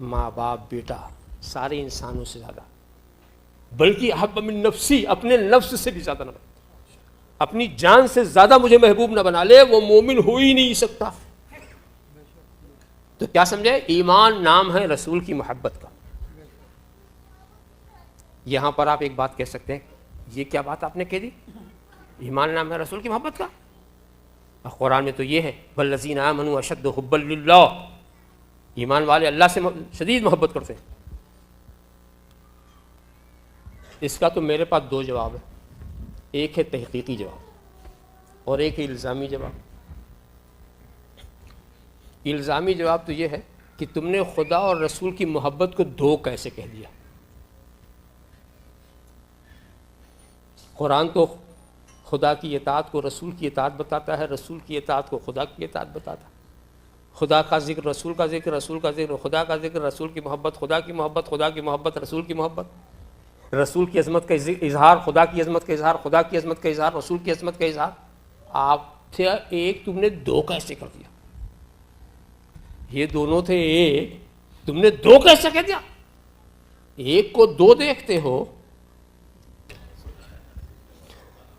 ماں باپ بیٹا سارے انسانوں سے زیادہ، بلکہ احب من نفسی، اپنے نفس سے بھی زیادہ نہ بنا، اپنی جان سے زیادہ مجھے محبوب نہ بنا لے، وہ مومن ہو ہی نہیں سکتا۔ تو کیا سمجھے؟ ایمان نام ہے رسول کی محبت کا۔ یہاں پر آپ ایک بات کہہ سکتے ہیں، یہ کیا بات آپ نے کہہ دی؟ ایمان نام ہے رسول کی محبت کا؟ قرآن میں تو یہ ہے والذین آمنوا اشد حبا للہ، ایمان والے اللہ سے شدید محبت کرتے ہیں۔ اس کا تو میرے پاس دو جواب ہے، ایک ہے تحقیقی جواب اور ایک ہے الزامی جواب۔ الزامی جواب تو یہ ہے کہ تم نے خدا اور رسول کی محبت کو دو کیسے کہہ دیا؟ قرآن تو خدا کی اطاعت کو رسول کی اطاعت بتاتا ہے، رسول کی اطاعت کو خدا کی اطاعت بتاتا ہے۔ خدا کا ذکر رسول کا ذکر، رسول کا ذکر خدا کا ذکر، رسول کی محبت خدا کی محبت، خدا کی محبت رسول کی محبت، رسول کی عظمت کا اظہار، خدا کی عظمت کا اظہار، خدا کی عظمت کا اظہار، رسول کی عظمت کا اظہار۔ آپ تھے ایک، تم نے دو کیسے کر دیا؟ یہ دونوں تھے ایک، تم نے دو کیسے کہہ دیا؟ ایک کو دو دیکھتے ہو،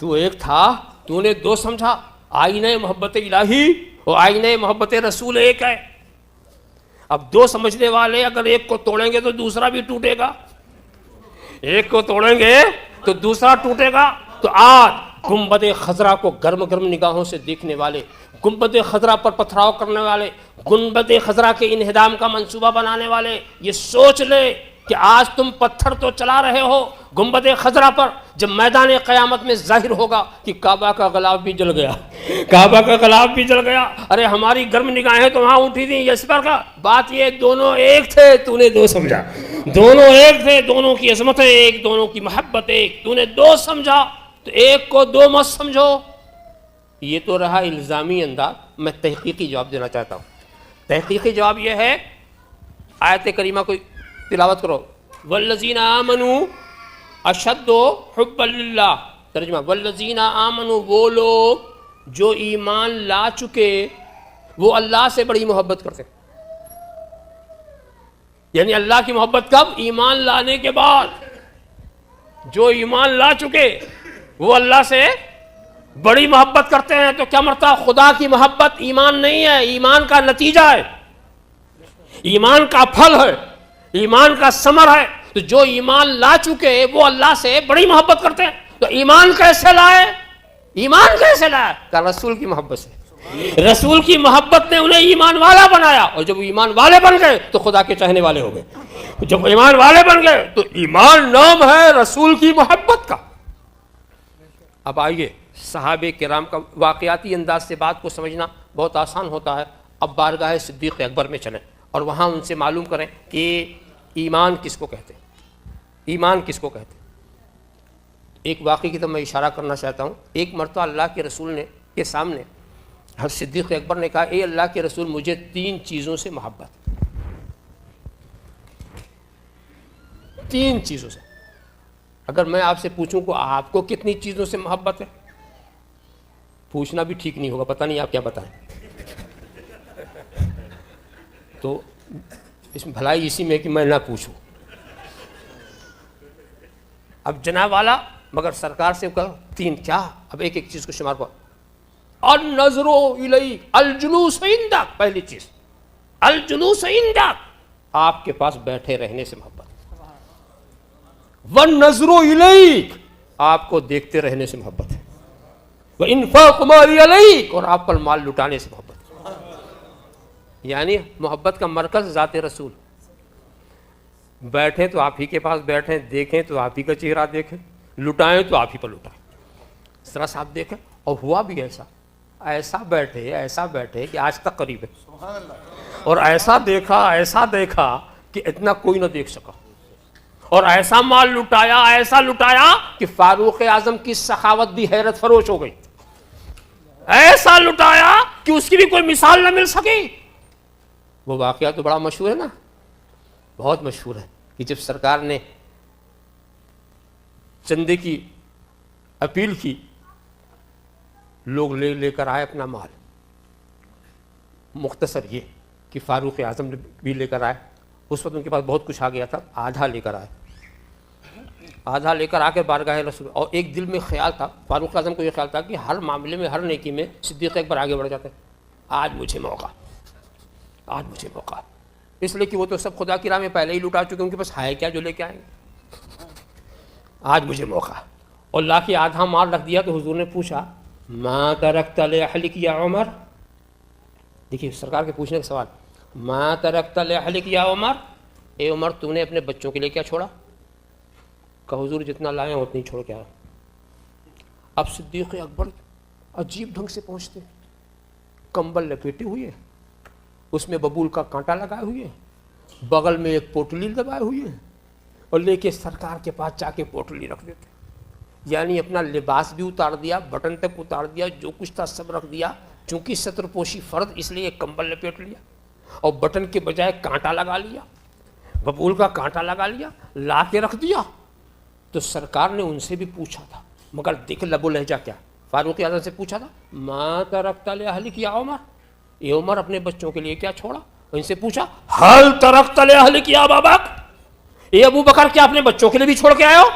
تو ایک تھا تو نے دو سمجھا۔ آئینہ محبت الہی اور آئینہ محبت رسول ایک ہے۔ اب دو سمجھنے والے اگر ایک کو توڑیں گے تو دوسرا بھی ٹوٹے گا، ایک کو توڑیں گے تو دوسرا ٹوٹے گا۔ تو آج گنبد خضرا کو گرم گرم نگاہوں سے دیکھنے والے، گنبد خضرا پر پتھراؤ کرنے والے، گنبد خضرا کے انہدام کا منصوبہ بنانے والے یہ سوچ لے کہ آج تم پتھر تو چلا رہے ہو گنبد خضرا پر، جب میدان قیامت میں ظاہر ہوگا کہ کعبہ کا غلاف بھی جل گیا، کعبہ کا غلاف بھی جل گیا، ارے ہماری گرم نگاہیں تو وہاں اٹھی تھیں اس پر کا بات، یہ دونوں ایک تھے تو نے دو سمجھا، دونوں ایک تھے، دونوں کی عظمتیں ایک، دونوں کی محبت ایک، تو نے دو سمجھا، تو ایک کو دو مت سمجھو۔ یہ تو رہا الزامی انداز۔ میں تحقیقی جواب دینا چاہتا ہوں۔ تحقیقی جواب یہ ہے، آیت کریمہ کو تلاوت کرو، والذین آمنوا اشد حبا للہ، ترجمہ والذین آمنوا، وہ لوگ جو ایمان لا چکے وہ اللہ سے بڑی محبت کرتے ہیں۔ یعنی اللہ کی محبت کب؟ ایمان لانے کے بعد۔ جو ایمان لا چکے وہ اللہ سے بڑی محبت کرتے ہیں۔ تو کیا مرتا؟ خدا کی محبت ایمان نہیں ہے، ایمان کا نتیجہ ہے، ایمان کا پھل ہے، ایمان کا ثمر ہے۔ تو جو ایمان لا چکے وہ اللہ سے بڑی محبت کرتے ہیں۔ تو ایمان کیسے لائے؟ ایمان کیسے لائے؟ کہ رسول کی محبت سے۔ رسول کی محبت نے انہیں ایمان والا بنایا، اور جب ایمان والے بن گئے تو خدا کے چاہنے والے ہو گئے۔ جب ایمان والے بن گئے تو ایمان نام ہے رسول کی محبت کا۔ اب آئیے صحابہ کرام کا واقعاتی انداز سے بات کو سمجھنا بہت آسان ہوتا ہے. اب بارگاہ صدیق اکبر میں چلیں اور وہاں ان سے معلوم کریں کہ ایمان کس کو کہتے ہیں, ایمان کس کو کہتے ہیں. ایک واقعے کی طرف میں اشارہ کرنا چاہتا ہوں. ایک مرتبہ اللہ کے رسول نے کے سامنے حضرت صدیق اکبر نے کہا, اے اللہ کے رسول مجھے 3 چیزوں سے محبت, 3 چیزوں سے. اگر میں آپ سے پوچھوں کہ آپ کو کتنی چیزوں سے محبت ہے, پوچھنا بھی ٹھیک نہیں ہوگا, پتہ نہیں آپ کیا بتائیں. تو اس میں بھلائی اسی میں کہ میں نہ پوچھوں. اب جناب والا مگر سرکار سے کہا 3 کیا؟ اب ایک ایک چیز کو شمار کر. النظر الیک الجلوس عندک, پہلی چیز الجلوس عندک, آپ کے پاس بیٹھے رہنے سے محبت. والنظر الیک, آپ کو دیکھتے رہنے سے محبت ہے. وانفاق مال علیک, اور آپ پر مال لٹانے سے محبت. یعنی محبت کا مرکز ذات رسول. بیٹھیں تو آپ ہی کے پاس بیٹھیں, دیکھیں تو آپ ہی کا چہرہ دیکھیں, لٹائیں تو آپ ہی پر لٹائیں. ذرا سا آپ دیکھیں. اور ہوا بھی ایسا بیٹھے کہ آج تک قریب ہے, اور ایسا دیکھا کہ اتنا کوئی نہ دیکھ سکا, اور ایسا مال لٹایا کہ فاروق اعظم کی سخاوت بھی حیرت فروش ہو گئی. ایسا لٹایا کہ اس کی بھی کوئی مثال نہ مل سکی. وہ واقعہ تو بڑا مشہور ہے نا, بہت مشہور ہے, کہ جب سرکار نے چندے کی اپیل کی, لوگ لے کر آئے اپنا مال. مختصر یہ کہ فاروق اعظم بھی لے کر آئے. اس وقت ان کے پاس بہت کچھ آ گیا تھا, آدھا لے کر آ کے بارگاہ رسول. اور ایک دل میں خیال تھا, فاروق اعظم کو یہ خیال تھا کہ ہر معاملے میں, ہر نیکی میں صدیق اکبر آگے بڑھ جاتے ہیں. آج مجھے موقع, اس لیے کہ وہ تو سب خدا کی راہ میں پہلے ہی لٹا چکے, ان کے پاس ہے کیا جو لے کے آئیں گے. آج مجھے موقع. اور لا کے آدھا مال رکھ دیا. تو حضور نے پوچھا ما ترکت لأہلک یا عمر. دیکھیے سرکار کے پوچھنے کا سوال, ما ترکت لأہلک یا عمر, اے عمر تو نے اپنے بچوں کے لیے کیا چھوڑا؟ کہ حضور جتنا لائے ہیں اتنی چھوڑ کے آیا. اب صدیق اکبر عجیب ڈھنگ سے پہنچتے, کمبل لپیٹے ہوئے, اس میں ببول کا کانٹا لگائے ہوئے, بغل میں ایک پوٹلی دبائے ہوئے, اور لے کے سرکار کے پاس جا کے پوٹلی رکھ دیتے. یعنی اپنا لباس بھی اتار دیا, بٹن تک اتار دیا, جو کچھ تھا سب رکھ دیا. چونکہ ستر پوشی فرد, اس لیے ایک کمبل لپیٹ لیا, اور بٹن کے بجائے کانٹا لگا لیا, ببول کا کانٹا لگا لیا, لا کے رکھ دیا. تو سرکار نے ان سے بھی پوچھا تھا, مگر دیکھ لب و لہجہ کیا. فاروق اعظم سے پوچھا تھا ما ترکت لأہلک یا عمر, اے عمر اپنے بچوں کے لیے کیا چھوڑا. اور ان سے پوچھا حل ترکت لأہلک یا ابا بکر, اے ابو بکر کیا اپنے بچوں کے لیے بھی چھوڑ کے آئے ہو.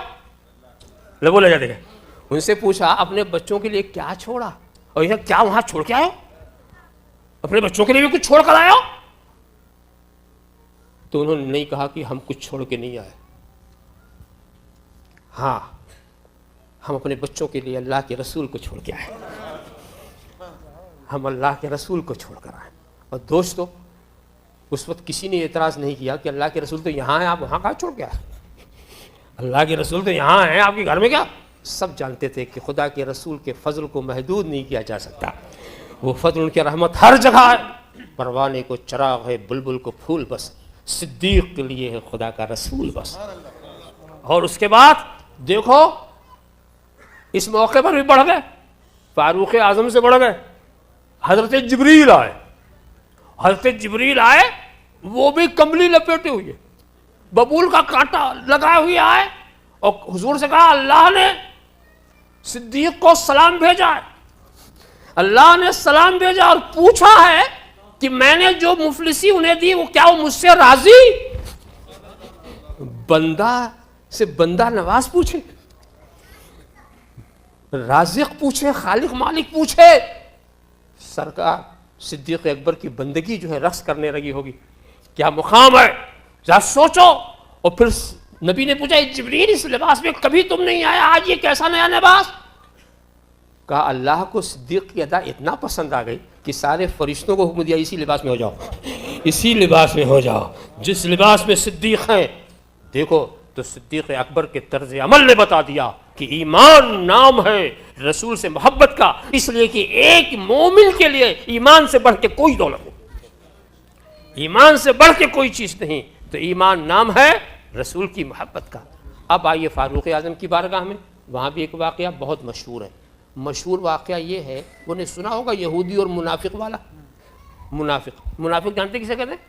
لبو لے جاتے ہیں. ان سے پوچھا اپنے بچوں کے لیے کیا چھوڑا, اور یہ کیا وہاں چھوڑ کے آئے ہو, اپنے بچوں کے لیے بھی کچھ چھوڑ کر آئے ہو. تو انہوں نے نہیں کہا کہ ہم کچھ چھوڑ کے نہیں آئے, ہاں ہم اپنے بچوں کے لیے اللہ کے رسول کو چھوڑ کے آئے, ہم اللہ کے رسول کو چھوڑ کر آئے. اور دوستو اس وقت کسی نے اعتراض نہیں کیا کہ اللہ کے رسول تو یہاں ہیں, آپ وہاں کہاں چھوڑ کے آئے. اللہ کے رسول تو یہاں ہیں, آپ کے گھر میں کیا. سب جانتے تھے کہ خدا کے رسول کے فضل کو محدود نہیں کیا جا سکتا. وہ فضل ان کی رحمت ہر جگہ ہے. پروانے کو چراغ ہے, بلبل کو پھول بس, صدیق کے لیے ہے خدا کا رسول بس. اور اس کے بعد دیکھو اس موقع پر بھی بڑھ گئے, فاروق اعظم سے بڑھ گئے. حضرت جبریل آئے, وہ بھی کمبلی لپیٹے ہوئے, ببول کا کانٹا لگائے ہوئے آئے, اور حضور سے کہا اللہ نے صدیق کو سلام بھیجا ہے, اللہ نے سلام بھیجا اور پوچھا ہے کہ میں نے جو مفلسی انہیں دی وہ کیا وہ مجھ سے راضی. بندہ سے بندہ نواز پوچھے, رازق پوچھے, خالق مالک پوچھے. سرکار صدیق اکبر کی بندگی جو ہے رقص کرنے لگی ہوگی. کیا مقام ہے, ذرا سوچو. اور پھر نبی نے پوچھا جبریل اس لباس میں کبھی تم نہیں آیا, آج یہ کیسا نیا لباس. کہا اللہ کو صدیق کی ادا اتنا پسند آ گئی کہ سارے فرشتوں کو حکم دیا اسی لباس میں ہو جاؤ, اسی لباس میں ہو جاؤ جس لباس میں صدیق ہیں. دیکھو تو صدیق اکبر کے طرز عمل نے بتا دیا کہ ایمان نام ہے رسول سے محبت کا، اس لیے کہ ایک مومن کے لیے ایمان سے بڑھ کے کوئی دولت نہیں، ایمان سے بڑھ کے کوئی چیز نہیں، تو ایمان نام ہے رسول کی محبت کا۔ اب آئیے فاروق اعظم کی بارگاہ میں، وہاں بھی ایک واقعہ بہت مشہور ہے۔ مشہور واقعہ یہ ہے، وہ نے سنا ہوگا یہودی اور منافق والا۔ منافق جانتے کسے کہتے ہیں؟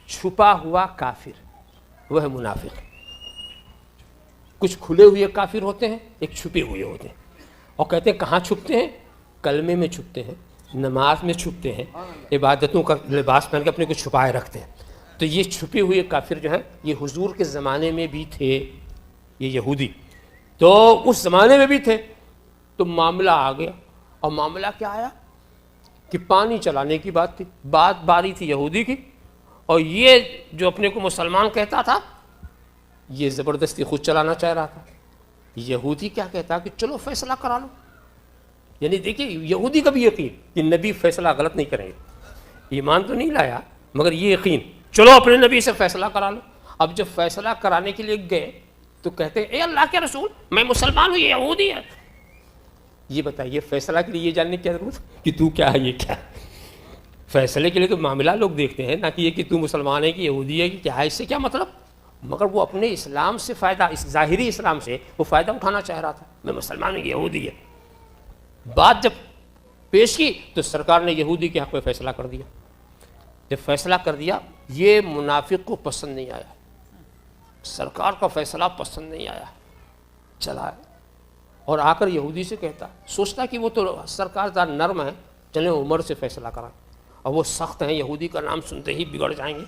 چھپا ہوا کافر، وہ ہے منافق۔ کچھ کھلے ہوئے کافر ہوتے ہیں، ایک چھپے ہوئے ہوتے ہیں، اور کہتے ہیں کہاں چھپتے ہیں؟ کلمے میں چھپتے ہیں، نماز میں چھپتے ہیں، عبادتوں کا لباس پہن کے اپنے کو چھپائے رکھتے ہیں۔ تو یہ چھپے ہوئے کافر جو ہیں یہ حضور کے زمانے میں بھی تھے، یہ یہودی تو اس زمانے میں بھی تھے۔ تو معاملہ آ گیا، اور معاملہ کیا آیا کہ پانی چلانے کی بات تھی، بات باری تھی یہودی کی، اور یہ جو اپنے کو مسلمان کہتا تھا یہ زبردستی خود چلانا چاہ رہا تھا۔ یہودی کیا کہتا کہ چلو فیصلہ کرا لو، یعنی دیکھیے یہودی کا بھی یقین کہ نبی فیصلہ غلط نہیں کریں گے، ایمان تو نہیں لایا مگر یہ یقین چلو اپنے نبی سے فیصلہ کرا لو۔ اب جب فیصلہ کرانے کے لیے گئے تو کہتے اے اللہ کے رسول میں مسلمان ہوں، یہ یہودی ہے۔ یہ بتائیے فیصلہ کے لیے یہ جاننے کی کیا ضرورت کہ تو کیا ہے، یہ کیا ہے؟ فیصلے کے لیے تو معاملہ لوگ دیکھتے ہیں، نہ کہ یہ کہ تو مسلمان ہے کہ یہودی ہے کہ کیا ہے، اس سے کیا مطلب؟ مگر وہ اپنے اسلام سے فائدہ، اس ظاہری اسلام سے وہ فائدہ اٹھانا چاہ رہا تھا، میں مسلمان ہوں، یہودی ہے۔ بات جب پیش کی تو سرکار نے یہودی کے حق میں فیصلہ کر دیا۔ جب فیصلہ کر دیا یہ منافق کو پسند نہیں آیا، سرکار کا فیصلہ پسند نہیں آیا، چلا اور آ کر یہودی سے کہتا، سوچتا کہ وہ تو سرکار ذرا نرم ہے، چلیں عمر سے فیصلہ کرائیں، اور وہ سخت ہیں، یہودی کا نام سنتے ہی بگڑ جائیں گے۔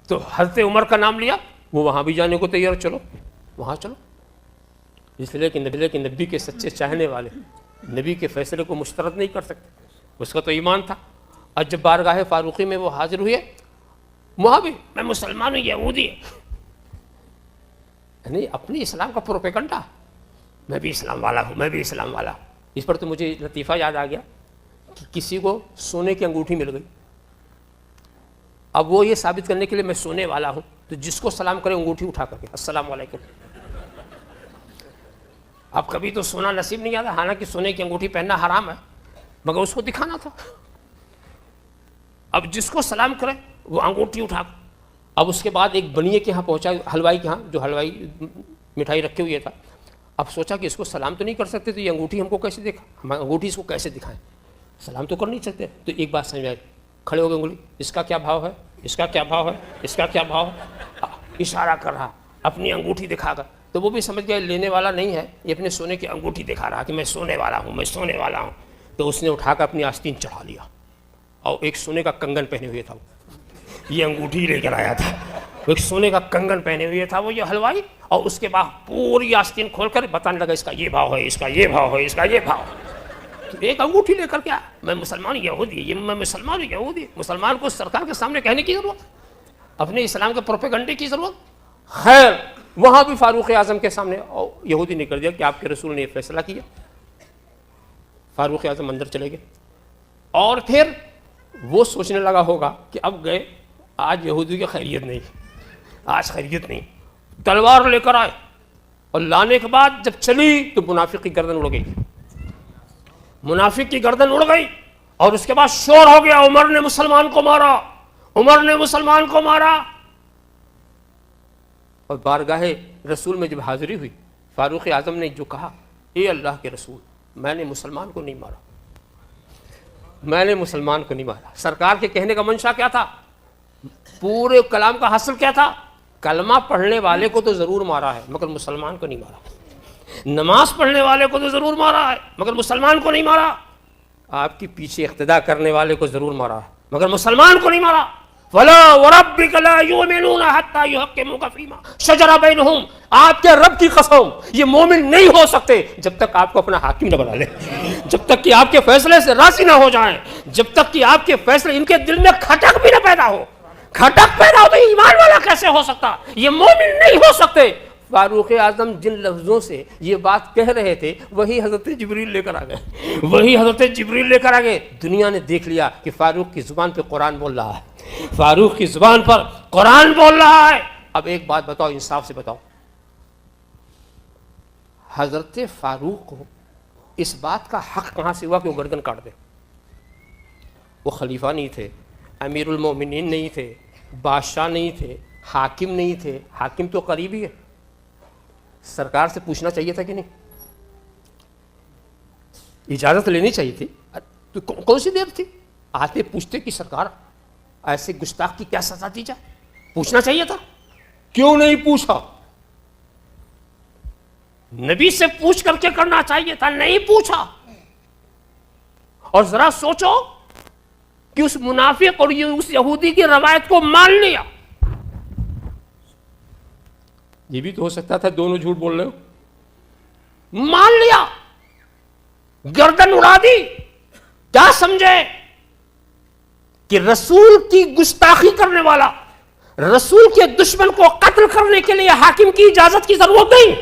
تو حضرت عمر کا نام لیا، وہ وہاں بھی جانے کو تیار، چلو وہاں چلو، اس لیے کہ نبی کے سچے چاہنے والے نبی کے فیصلے کو مسترد نہیں کر سکتے، اس کا تو ایمان تھا۔ اور جب بارگاہ فاروقی میں وہ حاضر ہوئے، وہاں بھی میں مسلمان ہوں، یہودی ہے، یعنی اپنی اسلام کا پروپیگنڈا، میں بھی اسلام والا ہوں، میں بھی اسلام والا ہوں۔ اس پر تو مجھے لطیفہ یاد آ گیا کہ کسی کو سونے کی انگوٹھی مل گئی، اب وہ یہ ثابت کرنے کے لیے میں سونے والا ہوں، تو جس کو سلام کرے انگوٹھی اٹھا کر کے السلام علیکم۔ اب کبھی تو سونا نصیب نہیں آتا، حالانکہ سونے کی انگوٹھی پہننا حرام ہے، مگر اس کو دکھانا تھا۔ اب جس کو سلام کرے وہ انگوٹھی اٹھا کر، اب اس کے بعد ایک بنیے کے ہاں پہنچا، حلوائی کے ہاں، جو حلوائی مٹھائی رکھے ہوئے تھا۔ اب سوچا کہ اس کو سلام تو نہیں کر سکتے، تو یہ انگوٹھی ہم کو کیسے دیکھا، ہم انگوٹھی اس کو کیسے دکھائیں، سلام تو کر نہیں سکتے۔ تو ایک بات سمجھ آئی، کھڑے ہو گئے، انگلی اس کا کیا بھاؤ ہے، اس کا کیا بھاؤ ہے، اس کا کیا بھاؤ ہے، اشارہ کر رہا اپنی انگوٹھی دکھا کر۔ تو وہ بھی سمجھ گئے لینے والا نہیں ہے، یہ اپنے سونے کی انگوٹھی دکھا رہا کہ میں سونے والا ہوں، میں سونے والا ہوں۔ تو اس نے اٹھا کر اپنی آستین چڑھا لیا، اور ایک سونے کا کنگن پہنے ہوئے تھا، یہ انگوٹھی لے کر آیا تھا، ایک سونے کا کنگن پہنے ہوئے تھا وہ یہ حلوائی، اور اس کے بعد پوری آستین کھول کر بتانے لگا اس کا یہ بھاؤ ہے، اس کا یہ بھاؤ ہے، اس کا یہ بھاؤ ہے۔ ایک انگوٹھی لے کر کیا میں مسلمان یہودی، یہ میں مسلمان یہودی، مسلمان کو سرکار کے سامنے کہنے کی ضرورت، اپنے اسلام کے پروپیگنڈے کی ضرورت۔ خیر وہاں بھی فاروق اعظم کے سامنے یہودی نے کر دیا کہ آپ کے رسول نے یہ فیصلہ کیا۔ فاروق اعظم اندر چلے گئے، اور پھر وہ سوچنے لگا ہوگا کہ اب گئے، آج یہودی کی خیریت نہیں، آج خیریت نہیں، تلوار لے کر آئے، اور لانے کے بعد جب چلی تو منافق کی گردن اڑ گئی، منافق کی گردن اڑ گئی، اور اس کے بعد شور ہو گیا، عمر نے مسلمان کو مارا، عمر نے مسلمان کو مارا۔ اور بارگاہ رسول میں جب حاضری ہوئی، فاروق اعظم نے جو کہا، اے اللہ کے رسول میں نے مسلمان کو نہیں مارا، میں نے مسلمان کو نہیں مارا۔ سرکار کے کہنے کا منشا کیا تھا، پورے کلام کا حاصل کیا تھا، کلمہ پڑھنے والے کو تو ضرور مارا ہے مگر مسلمان کو نہیں مارا، نماز پڑھنے والے کو تو ضرور مارا ہے مگر مسلمان کو نہیں مارا، آپ کی پیچھے اقتدا کرنے والے کو ضرور مارا ہے مگر مسلمان کو نہیں مارا۔ وَلَا وَرَبِّكَ لَا يُؤْمِنُونَ حَتَّى يُحَكِّمُوكَ فِيمَا شَجَرَ بَيْنَهُمْ، آپ کے رب کی قسم یہ مومن نہیں ہو سکتے جب تک آپ کو اپنا حاکم نہ بنا لے، جب تک کہ آپ کے فیصلے سے راضی نہ ہو جائیں، جب تک کہ آپ کے فیصلے ان کے دل میں کھٹک بھی نہ پیدا ہو۔ کھٹک پیدا ہو تو ایمان والا کیسے ہو سکتا، یہ مومن نہیں ہو سکتے۔ فاروق اعظم جن لفظوں سے یہ بات کہہ رہے تھے وہی حضرت جبریل لے کر آ گئے، وہی حضرت جبریل لے کر آ گئے۔ دنیا نے دیکھ لیا کہ فاروق کی زبان پہ قرآن بول رہا ہے، فاروق کی زبان پر قرآن بول رہا ہے. اب ایک بات بتاؤ, انصاف سے بتاؤ, حضرت فاروق کو اس بات کا حق کہاں سے ہوا کہ وہ گردن کاٹ دے؟ وہ خلیفہ نہیں تھے, امیر المومنین نہیں تھے, بادشاہ نہیں تھے, حاکم نہیں تھے. حاکم تو قریبی ہے, سرکار سے پوچھنا چاہیے تھا کہ نہیں؟ اجازت لینی چاہیے تھی. تو کون سی دیر تھی؟ آتے پوچھتے کہ سرکار ایسے گستاخ کی کیا سزا دی جائے. پوچھنا چاہیے تھا. کیوں نہیں پوچھا؟ نبی سے پوچھ کر کے کرنا چاہیے تھا, نہیں پوچھا. اور ذرا سوچو کہ اس منافق اور اس یہودی کی روایت کو مان لیا. یہ بھی تو ہو سکتا تھا دونوں جھوٹ بول رہے ہو. مان لیا, گردن اڑا دی. کیا سمجھے کہ رسول کی گستاخی کرنے والا, رسول کے دشمن کو قتل کرنے کے لیے حاکم کی اجازت کی ضرورت نہیں.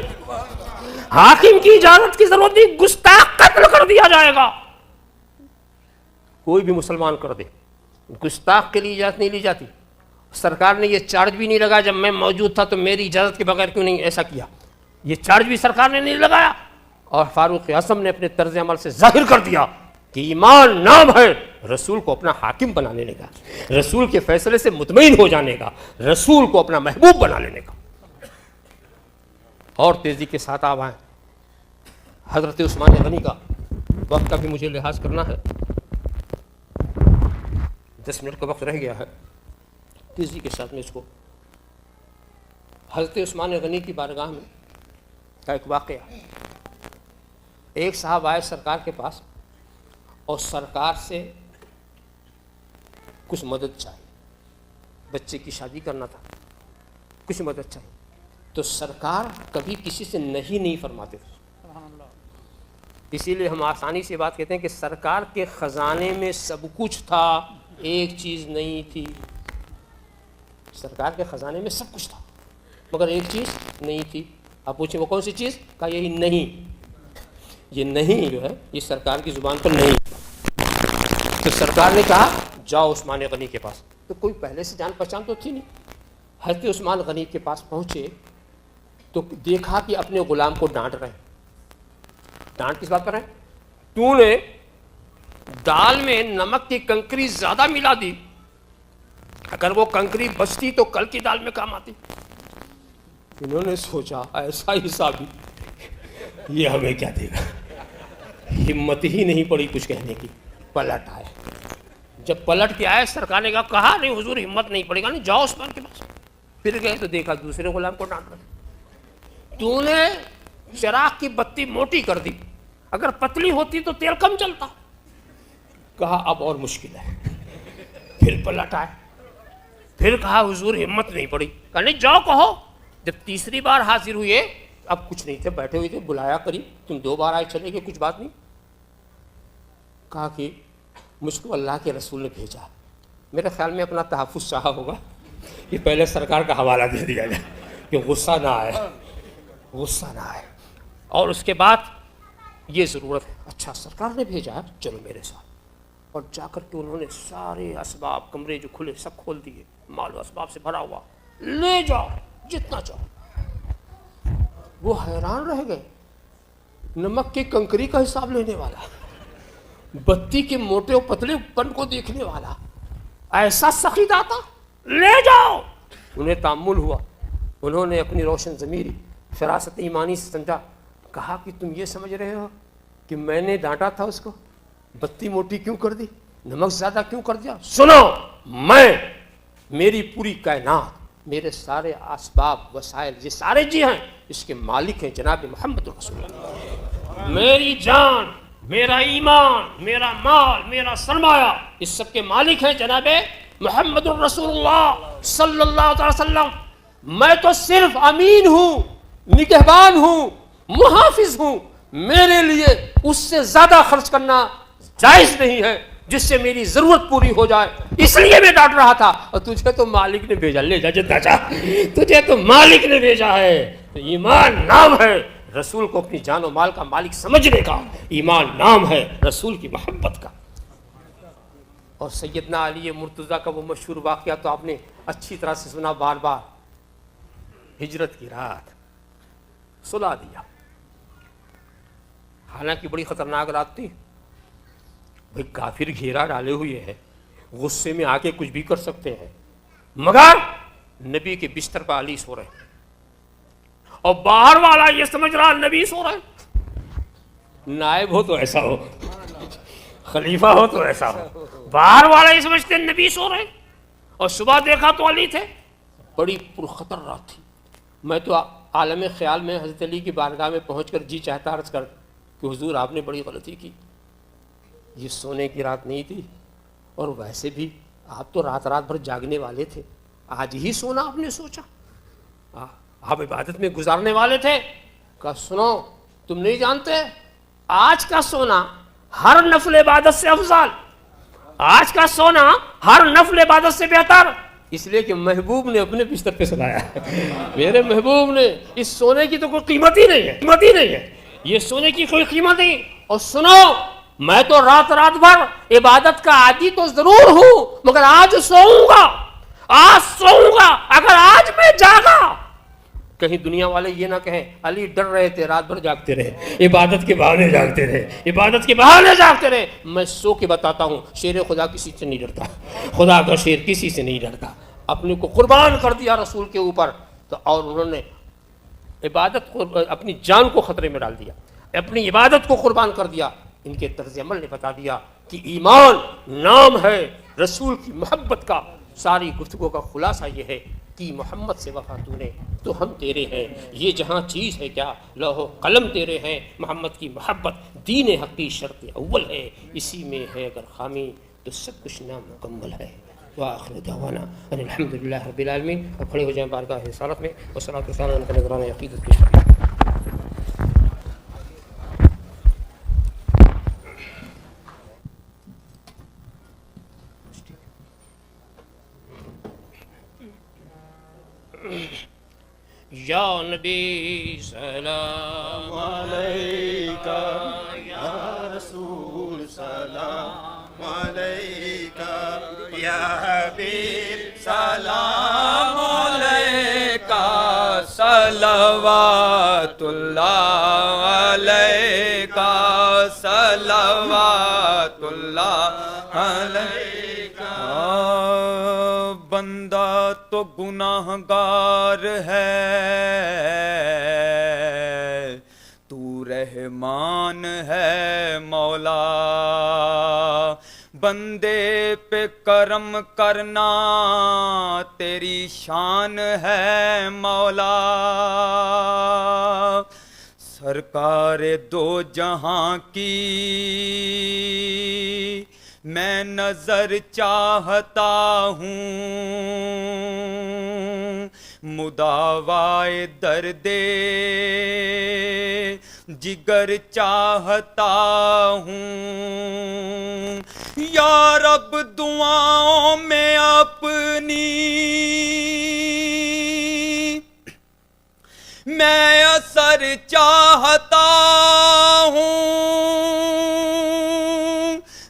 حاکم کی اجازت کی ضرورت نہیں, گستاخ قتل کر دیا جائے گا. کوئی بھی مسلمان کر دے, گستاخ کے لیے اجازت نہیں لی جاتی. سرکار نے یہ چارج بھی نہیں لگایا, جب میں موجود تھا تو میری اجازت کے بغیر کیوں نہیں ایسا کیا. یہ چارج بھی سرکار نے نہیں لگایا. اور فاروق اعظم نے اپنے طرز عمل سے ظاہر کر دیا کہ ایمان نام ہے رسول کو اپنا حاکم بنا لینے کا, رسول کے فیصلے سے مطمئن ہو جانے کا, رسول کو اپنا محبوب بنا لینے کا. اور تیزی کے ساتھ آپ آئیں. حضرت عثمان غنی کا وقت کا بھی مجھے لحاظ کرنا ہے, 10 منٹ کا وقت رہ گیا ہے. تیزی کے ساتھ میں اس کو, حضرت عثمان غنی کی بارگاہ میں کا ایک واقعہ. ایک صاحب آئے سرکار کے پاس اور سرکار سے کچھ مدد چاہیے. بچے کی شادی کرنا تھا, کچھ مدد چاہیے. تو سرکار کبھی کسی سے نہیں فرماتے تھے. اسی لیے ہم آسانی سے بات کہتے ہیں کہ سرکار کے خزانے میں سب کچھ تھا, ایک چیز نہیں تھی. سرکار کے خزانے میں سب کچھ تھا مگر ایک چیز نہیں تھی. آپ پوچھیں وہ کون سی چیز؟ کہا یہی نہیں. یہ نہیں جو ہے یہ سرکار کی زبان پر نہیں. تو سرکار نے کہا جاؤ عثمان غنی کے پاس. تو کوئی پہلے سے جان پہچان تو تھی نہیں. حضرت عثمان غنی کے پاس پہنچے تو دیکھا کہ اپنے غلام کو ڈانٹ رہے ہیں. ڈانٹ کس بات پر ہے؟ تو نے دال میں نمک کی کنکری زیادہ ملا دی, اگر وہ کنکری بچتی تو کل کی دال میں کام آتی. انہوں نے سوچا ایسا حسابی یہ ہمیں کیا دے گا. ہمت ہی نہیں پڑی کچھ کہنے کی. پلٹ آئے. جب پلٹ کے آئے سرکار نے کہا نہیں حضور ہمت نہیں پڑے گا, نہیں جاؤ عثمان کے پاس. پھر گئے تو دیکھا دوسرے غلام کو ڈانٹ رہے. تو نے چراغ کی بتی موٹی کر دی, اگر پتلی ہوتی تو تیل کم چلتا. کہا اب اور مشکل ہے. پھر پلٹ آئے. پھر کہا حضور ہمت نہیں پڑی. کہا نہیں جاؤ کہو. جب تیسری بار حاضر ہوئے, اب کچھ نہیں تھے, بیٹھے ہوئے تھے, بلایا قریب, تم 2 بار آئے چلے گئے, کچھ بات نہیں. کہا کہ مجھ کو اللہ کے رسول نے بھیجا. میرے خیال میں اپنا تحفظ چاہا ہوگا کہ پہلے سرکار کا حوالہ دے دیا جائے کہ غصہ نہ آئے, غصہ نہ آئے. اور اس کے بعد یہ ضرورت ہے, اچھا سرکار نے بھیجا ہے چلو میرے ساتھ. اور جا کر کے انہوں نے سارے اسباب, کمرے جو کھلے سب کھول دیے, مال و اسباب سے بھرا ہوا, لے جاؤ جتنا چاہو. وہ حیران رہ گئے. نمک کی کنکری کا حساب لینے والا, بتی کے موٹے و پتلے کن کو دیکھنے والا, ایسا سخی داتا, لے جاؤ. انہیں تامل ہوا. انہوں نے اپنی روشن ضمیری فراست ایمانی سے سمجھا. کہا کہ تم یہ سمجھ رہے ہو کہ میں نے ڈانٹا تھا اس کو, بتی موٹی کیوں کر دی, نمک زیادہ کیوں کر دیا. سنو, میں, میری پوری کائنات, میرے سارے اسباب وسائل, یہ سارے جی ہیں, اس کے مالک ہیں جناب محمد رسول اللہ. میری جان, میرا ایمان, میرا مال, میرا سرمایہ, اس سب کے مالک ہیں جناب محمد الرسول اللہ صلی اللہ علیہ وسلم. میں تو صرف امین ہوں, نگہبان ہوں, محافظ ہوں. میرے لیے اس سے زیادہ خرچ کرنا جائز نہیں ہے جس سے میری ضرورت پوری ہو جائے. اس لیے میں ڈانٹ رہا تھا. اور تجھے تو مالک نے بھیجا, لے جا جتنا چاہ, تجھے تو مالک نے بھیجا ہے. تو ایمان نام ہے رسول کو اپنی جان و مال کا مالک سمجھنے کا, ایمان نام ہے رسول کی محبت کا. اور سیدنا علی مرتضیٰ کا وہ مشہور واقعہ تو آپ نے اچھی طرح سے سنا بار بار. ہجرت کی رات سلا دیا، حالانکہ بڑی خطرناک رات تھی. بھئی کافر گھیرا ڈالے ہوئے ہیں، غصے میں آ کے کچھ بھی کر سکتے ہیں، مگر نبی کے بستر پر علی سو رہے ہیں اور باہر والا یہ سمجھ رہا نبی سو رہے ہیں. نائب ہو تو ایسا ہو، خلیفہ ہو تو ایسا ہو، باہر والا یہ سمجھتے ہیں نبی سو رہے ہیں. اور صبح دیکھا تو علی تھے. بڑی پرخطر رات تھی. میں تو عالم خیال میں حضرت علی کی بارگاہ میں پہنچ کر جی چاہتا عرض کر کہ حضور آپ نے بڑی غلطی کی، یہ سونے کی رات نہیں تھی، اور ویسے بھی آپ تو رات رات بھر جاگنے والے تھے، آج ہی سونا آپ نے سوچا؟ آپ عبادت میں گزارنے والے تھے. کہا سنو، تم نہیں جانتے آج کا سونا ہر نفل عبادت سے افضل، آج کا سونا ہر نفل عبادت سے بہتر، اس لیے کہ محبوب نے اپنے بستر پہ سلایا ہے. میرے محبوب نے، اس سونے کی تو کوئی قیمت ہی نہیں ہے، قیمت ہی نہیں ہے، یہ سونے کی کوئی قیمت نہیں. اور سنو، میں تو رات رات بھر عبادت کا عادی تو ضرور ہوں، مگر آج سوؤں گا، آج سوؤں گا. اگر آج میں جاگا، کہیں دنیا والے یہ نہ کہیں علی ڈر رہے تھے، رات بھر جاگتے رہے، عبادت کے بہانے جاگتے رہے، عبادت کے بہانے جاگتے رہے. میں سو کے بتاتا ہوں، شیر خدا کسی سے نہیں ڈرتا، خدا کا شیر کسی سے نہیں ڈرتا. اپنے کو قربان کر دیا رسول کے اوپر، تو اور انہوں نے عبادت کو، اپنی جان کو خطرے میں ڈال دیا، اپنی عبادت کو قربان کر دیا. ان کے طرز عمل نے بتا دیا کہ ایمان نام ہے رسول کی محبت کا. ساری گفتگو کا خلاصہ یہ ہے کہ محمد سے وفا تو نے تو ہم تیرے ہیں، یہ جہاں چیز ہے کیا لوح و قلم تیرے ہیں. محمد کی محبت دین حقی شرط اول ہے، اسی میں ہے اگر خامی تو سب کچھ نامکمل ہے. وآخر دعوانا ان الحمدللہ رب العالمین. اب کھڑے ہو جائیں بارگاہ رسالت میں، والصلاۃ والسلام علی نگران عقیدت پیش کریں. یا نبی سلام علیکہ، یا رسول سلام علیکہ، یا حبیب سلام علیکہ، صلوات اللہ علیکہ، صلوات اللہ علیکہ. بندہ تو گناہ گار ہے، تو رحمان ہے مولا، بندے پہ کرم کرنا تیری شان ہے مولا. سرکار دو جہاں کی میں نظر چاہتا ہوں، مداوائے درد جگر چاہتا ہوں. یا رب دعاؤں میں اپنی میں اثر چاہتا ہوں،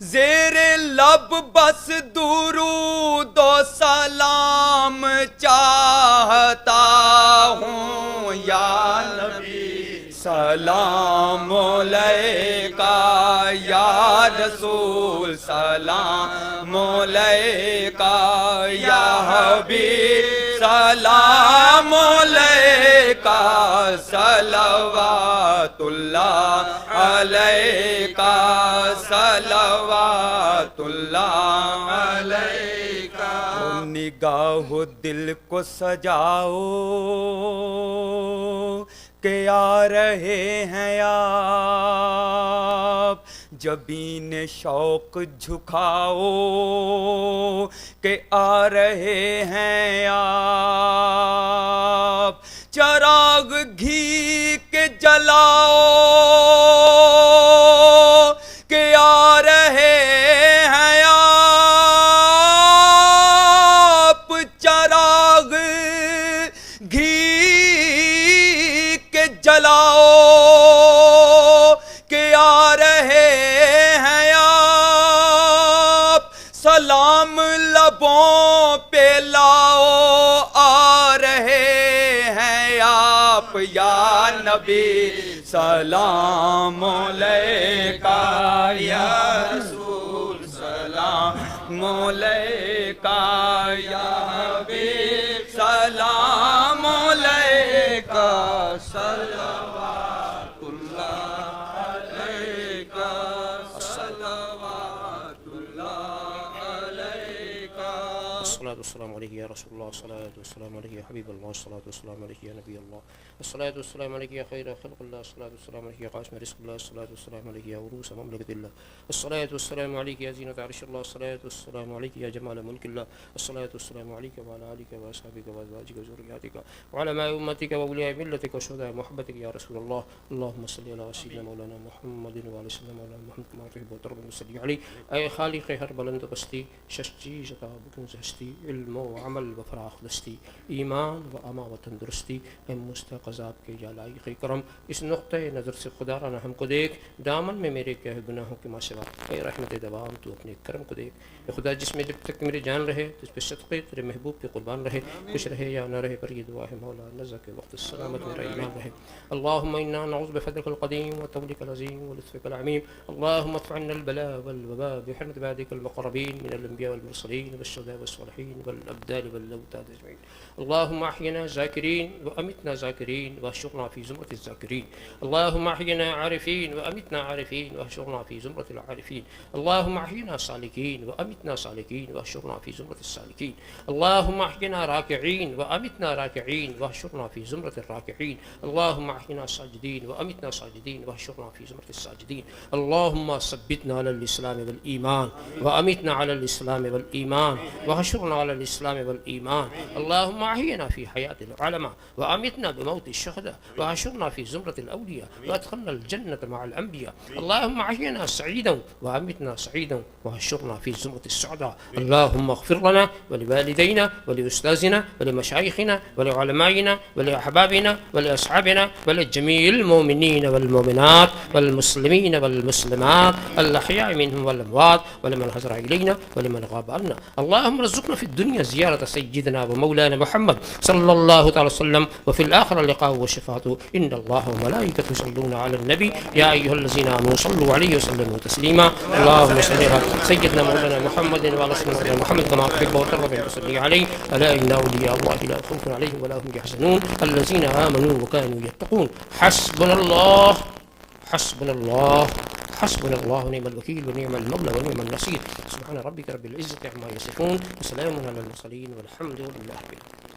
زیر لب بس درود و سلام چاہتا ہوں. یا نبی سلام علیکہ، یا رسول سلام علیکہ، یا حبیب سلام علیکہ، صلوات اللہ علیکہ، صلوات اللہ علیکہ. نگاہ دل کو سجاؤ کہ آ رہے ہیں آپ، جبین شوق جھکاؤ کہ آ رہے ہیں آپ. چراغ گھی کے جلاؤ کہ آ رہے ہیں آپ، چراغ گھی کے جلاؤ کہ آ رہے ہیں آپ. سلام لبوں پہ لاؤ آ رہے ہیں آپ یا نبی سلام علیکہ یا رسول سلام علیکہ یا حبیب سلام علیکہ صلوات اللہ علیکہ صلوات اللہ علیکہ الصلاة والسلام علیہ یا رسول اللہ، الصلاة والسلام علیہ یا حبیب اللہ، الصلاة والسلام علیہ یا نبی اللہ، الصلاة والسلام علیہ یا خیر خلق اللہ، الصلاة والسلام علیہ یا قاسم رزق اللہ، الصلاة والسلام علیہ یا عروس مملکت اللہ، الصلاة والسلام علیہ یا زینت عرش اللہ، الصلاة والسلام علیہ یا جمال ملک اللہ، الصلاة والسلام علیہ وعلى آلک واصحابک وازواجک وذریاتک وعلماء امتک واولیاء ملتک وشہداء محبتک یا رسول اللہ، اللہم صلی علی سیدنا مولانا محمد وعلی سیدنا مولانا محمد کما تحب وترضى صلی علیہ۔ اے خالق ہر بلند پستی، ششچی جتا بکنز ہستی، علم و عمل و فراخ دستی، ایمان و اما و تندرستی، اے مستقذاب کے یا لائق کرم، اس نقطۂ نظر سے خدا را ہم کو دیکھ، دامن میں میرے کیا ہے گناہوں کے ماں سوا، اے رحمت دوام تو اپنے کرم کو دیکھ، اے خدا جس میں جب تک میری جان رہے تو اس پہ صدقے تیرے محبوب پہ قربان رہے، خوش رہے یا نہ رہے پر یہ دعا ہے مولا نزا کے وقت السلامت میرا ایمان رہے۔ اللہم انا نعوذ بفضلک القدیم وطولک العظیم ولطفک العمیم، اللہم ادفع عنا البلاء والوباء بحرمت عبادک المقربین من الانبیاء والمرسلین والشہداء والصالحین والابدال والاوتاد اجمعین، اللہم احینا ذاکرین وامتنا ذاکرین واحشرنا فی زمرۃ الذاکرین، اللہم احینا عارفین وامتنا عارفین واحشرنا فی زمرۃ العارفین، اللہم احینا سالکین وامتنا سالکین واحشرنا فی زمرۃ السالکین، اللہم احینا راکعین وامتنا راکعین واحشرنا فی زمرۃ الراکعین، اللہم احینا ساجدین وامتنا ساجدین واحشرنا فی زمرۃ الساجدین، اللہم ثبتنا علی الاسلام والایمان وامتنا علی الاسلام والایمان واحشرنا علی الاسلام والایمان، اللہم احینا فی حیات العلماء وامتنا بموت الشہداء واحشرنا فی زمرۃ الاولیاء وادخلنا الجنة مع الانبیاء، اللہم احینا سعیدا وامتنا سعیدا واحشرنا فی زمرۃ السعداء، اللہم اغفر لنا ولوالدینا ولأستاذنا ولمشایخنا ولعلمائنا ولأحبابنا ولأصحابنا ولجميع المؤمنين والمؤمنات والمسلمين والمسلمات الأحياء منهم والأموات ولمن حضر إلينا ولمن غاب عنا، اللهم ارزقنا في الدنيا زيارة سيدنا ومولانا محمد صلى الله تعالى وسلم، وفي الآخرة لقاء وشفاعته، إن الله وملائكته يصلون على النبي يا أيها الذين آمنوا صلوا عليه وسلموا تسليما، اللهم صل على سيدنا مولانا محمد وعلى سيدنا محمد كما تحب وترضى وصلي عليه، ألا إن أولياء الله لا خوف عليهم ولا هم يحزنون الذين آمنوا وكانوا يتقون، حسبنا الله حسبنا الله حسبنا الله ونعم الوكيل ونعم المولى ونعم النصير، سبحان ربك رب العزة عما يصفون وسلام على المرسلين والحمد لله رب العالمين۔